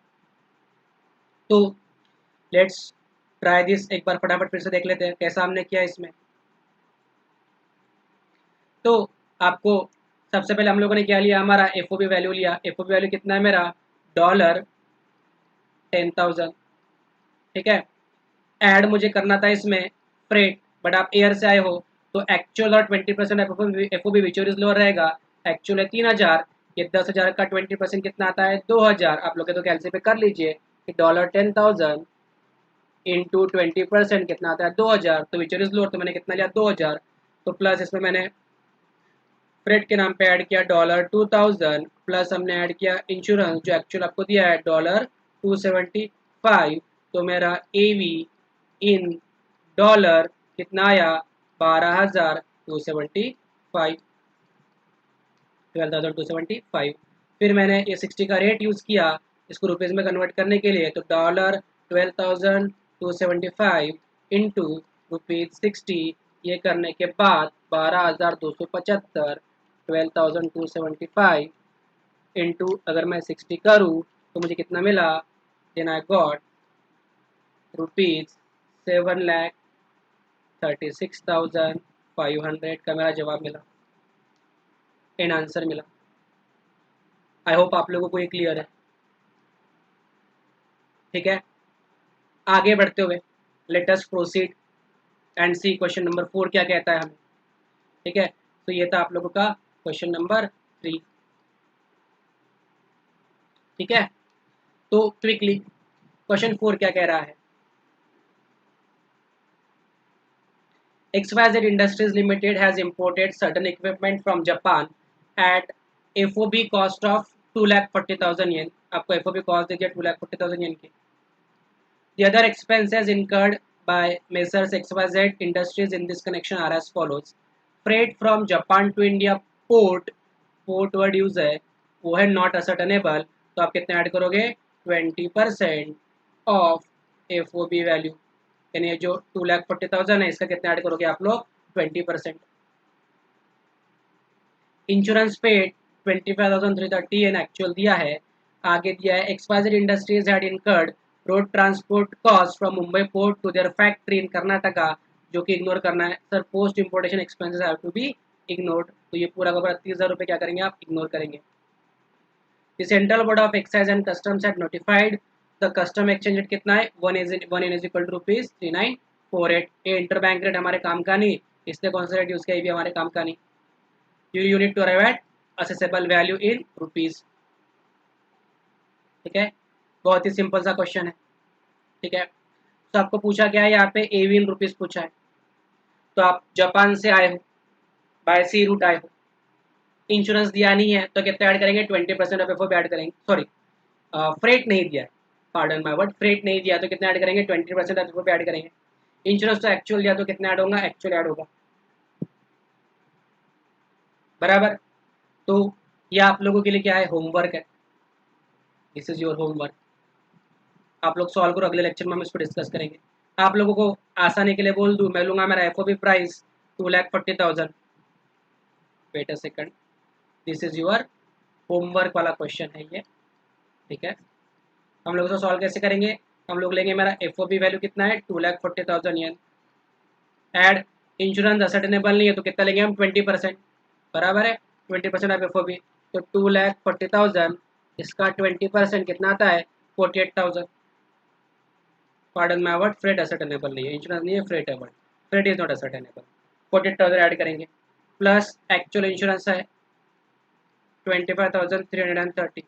तो लेट्स ट्राई दिस, एक बार फटाफट फिर से देख लेते हैं कैसा हमने किया इसमें। तो आपको सबसे पहले हम लोगों ने क्या लिया, हमारा एफओबी वैल्यू लिया। एफओबी वैल्यू कितना है मेरा $10,000। ठीक है, ऐड मुझे करना था इसमें फ्रेट, बट आप एयर से आए हो तो एक्चुअल और 20% एफओबी विच इज लोअर रहेगा। एक्चुअल है 3,000, ये 10,000 का 20% कितना आता है 2,000। आप लोग तो कैलसी पे कर लीजिए कि $10,000 इंटू 20% कितना आता है 2,000, तो विच इज लोअर, तो मैंने कितना लिया 2,000। तो प्लस इसमें मैंने फ्रेट के नाम पे ऐड किया $2,000, प्लस हमने ऐड किया इंश्योरेंस जो एक्चुअल आपको दिया है $275। तो मेरा ए वी इन डॉलर कितना आया 12,275, 12,275। फिर मैंने ये 60 का रेट यूज़ किया इसको रुपीज़ में कन्वर्ट करने के लिए, तो डॉलर 12,275 इंटू ₹60, ये करने के बाद 12,275, 12,275 इंटू अगर मैं 60 करूँ तो मुझे कितना मिला, देन आई गॉट ₹7,36,500 का मेरा जवाब मिला, इन आंसर मिला। आई होप आप लोगों को ये क्लियर है। ठीक है, आगे बढ़ते हुए let us proceed and see question number 4 क्या कहता है हमें। ठीक है, तो ये था आप लोगों का क्वेश्चन नंबर 3। ठीक है, तो क्विकली क्वेश्चन 4 क्या कह रहा है। XYZ Industries Limited has imported certain equipment from Japan at FOB cost of 2,40,000 yen। आपको FOB कॉस्ट दे दिया 2,40,000 yen की। The other expenses incurred by Messrs XYZ Industries in this connection are as follows: freight from Japan to India port, port word use है वो है not ascertainable, तो आप कितने add करोगे 20% ऑफ FOB वैल्यू, यानी ये जो 2,40,000 है इसका कितना ऐड करोगे आप लोग 20%। इंश्योरेंस पेड 25,330 एन एक्चुअल दिया है। आगे दिया है XYZ industries had incurred road transport cost from Mumbai port to their factory in Karnataka, जो कि इग्नोर करना है sir, post importation expenses have to be ignored, तो ये पूरा का पूरा 30,000 रुपये क्या करेंगे आप इग्नोर करेंगे। The central board of excise and customs had notified the custom exchange rate कितना है 1 इज इक्वल टू ₹3948। ये इंटर बैंक रेट हमारे काम का नहीं, इसलिए कौन सा रेट यूज किया ये भी हमारे काम का नहीं। you need to arrive at assessable value in rupees। ठीक है, बहुत ही सिंपल सा क्वेश्चन है। ठीक है, तो आपको पूछा क्या है यहाँ पे एवी इन रुपीज पूछा है, तो आप जापान से आए हो, बाय सी रूट आए हो, इंश्योरेंस दिया नहीं है तो कितना ऐड करेंगे 20% ऑफ एफओ ऐड करेंगे, सॉरी फ्रेट नहीं दिया है, पार्डन माय वर्ड, फ्रेट नहीं दिया तो कितना ऐड करेंगे 20% ऑफ एफओ ऐड करेंगे। इंश्योरेंस तो एक्चुअल दिया तो कितना ऐड होगा एक्चुअल ऐड होगा, बराबर। तो ये आप लोगों के लिए क्या है होमवर्क है, दिस इज योर होमवर्क। आप लोग सॉल्व करो, अगले लेक्चर में हम इसको डिस्कस करेंगे। आप लोगों को आसानी के लिए बोल दूं, मैं लूंगा मेरा FOB price 2,40,000। Wait a second, this is your homework वाला क्वेश्चन है ये। ठीक है, हम लोग इसको सॉल्व कैसे करेंगे, हम लोग लेंगे मेरा एफओबी वैल्यू कितना है 2,40,000 येन, एड इंश्योरेंस असर्टेनेबल नहीं है तो कितना लेंगे हम 20%, बराबर है 20% ऑफ एफओबी, तो 2,40,000 इसका 20% कितना आता है 48,000। Pardon my word, freight ascertainable नहीं है, इंश्योरेंस नहीं है, फ्रेट है word, freight is not ascertainable. 48,000 add करेंगे प्लस एक्चुअल इंश्योरेंस है 25,330,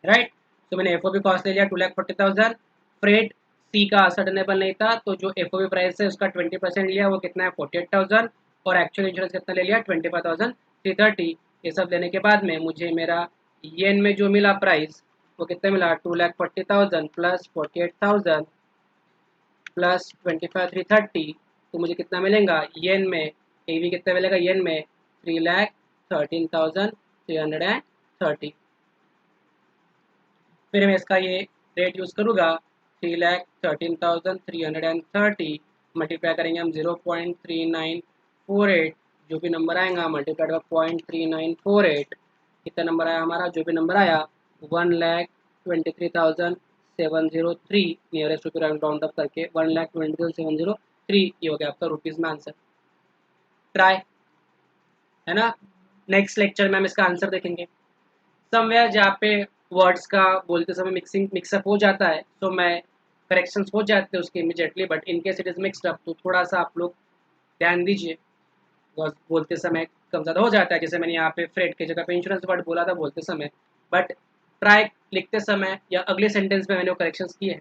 राइट। तो मैंने एफओबी कॉस्ट ले लिया 2,40,000, फ्रेट सी का असर्टेनेबल नहीं था तो जो एफओबी प्राइस है उसका 20% लिया, वो कितना है 48,000, और एक्चुअल इंश्योरेंस कितना ले लिया 25,330। ये सब लेने के बाद में मुझे मेरा येन में जो मिला प्राइस वो कितना मिला 2,40,000 प्लस 48,000 प्लस 25,330, तो मुझे कितना मिलेगा येन में, ए भी कितना मिलेगा येन में 3,13,330। फिर मैं इसका ये रेट यूज़ करूँगा 3,13,330 मल्टीप्लाई करेंगे हम 0.3948, जो भी नंबर आएगा मल्टीप्लाइड बाय 0.3948, कितना नंबर आया हमारा, जो भी नंबर आया 1,23,703, नियरेस्ट टू राउंड अप करके 1,23,703, ये हो गया आपका रुपीज़ में आंसर। ट्राई है ना, नेक्स्ट लेक्चर में हम इसका आंसर देखेंगे। समवेयर जहाँ पे वर्ड्स का बोलते समय मिक्सअप हो जाता है तो मैं करेक्शंस हो जाते हैं उसके immediately, but in case it is mixed up तो थोड़ा सा आप लोग ध्यान दीजिए, बोलते समय कम ज़्यादा हो जाता है। जैसे मैंने यहाँ पे फ्रेट की जगह पे इंश्योरेंस वर्ड बोला था बोलते समय, बट ट्राई लिखते समय या अगले सेंटेंस में मैंने वो करेक्शंस किए हैं।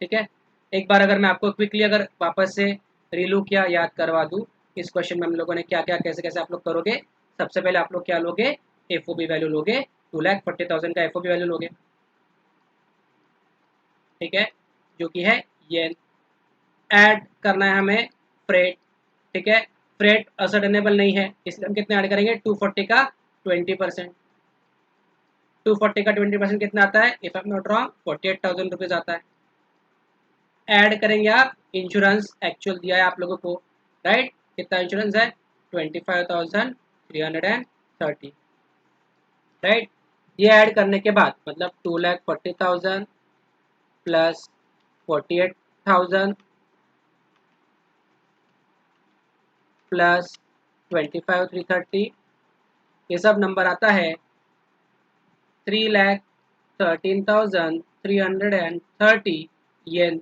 ठीक है, एक बार अगर मैं आपको क्विकली अगर वापस से रिलू किया याद करवा दूँ, इस क्वेश्चन में हम लोगों ने क्या क्या कैसे कैसे आप लोग करोगे। सबसे पहले आप लोग क्या लोगे, एफओबी वैल्यू लोगे, 2,40,000 का एफओबी वैल्यू लोगे, ठीक है, जो कि है येन। ऐड करना है हमें फ्रेट, ठीक है। फ्रेट असर्टेनेबल नहीं है, इसलिए हम कितने ऐड करेंगे, 240 का 20%। 240 का 20% कितना आता है, if I am not wrong 48,000 rupees आता है। ऐड करेंगे आप इंश्योरेंस, एक्चुअल दिया है आप लोगों को, राइट। कितना इंश्योरेंस है, 25,330, राइट। ये ऐड करने के बाद मतलब 2,40,000 प्लस 48,000 प्लस 25,330, ये सब नंबर आता है 3,13,330 येन,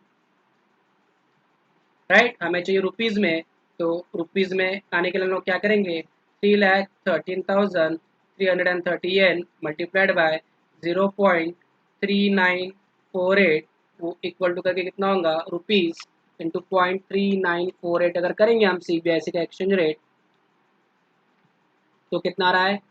राइट। हमें चाहिए रुपीज़ में, तो रुपीज़ में आने के लिए हम लोग क्या करेंगे, 3,13,330 येन मल्टीप्लाइड बाय 0.3948, वो इक्वल टू करके कितना होगा, रुपीज़ इंटू 0.3948 अगर करेंगे हम CBSE का एक्सचेंज रेट, तो कितना आ रहा है,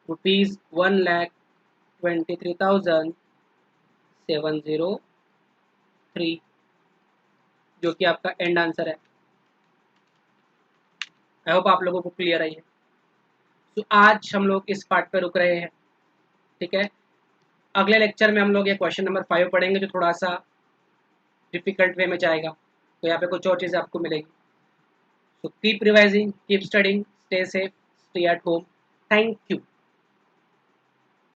रुपीज़ 1,23,703, जो कि आपका एंड आंसर है। आई होप आप लोगों को क्लियर है ये। तो आज हम लोग इस पार्ट पे रुक रहे हैं, ठीक है। अगले लेक्चर में हम लोग ये क्वेश्चन नंबर 5 पढ़ेंगे, जो थोड़ा सा डिफिकल्ट वे में जाएगा, तो यहाँ पे कुछ और चीज़ें आपको मिलेगी। So keep revising, keep studying, stay safe, stay at home. Thank you.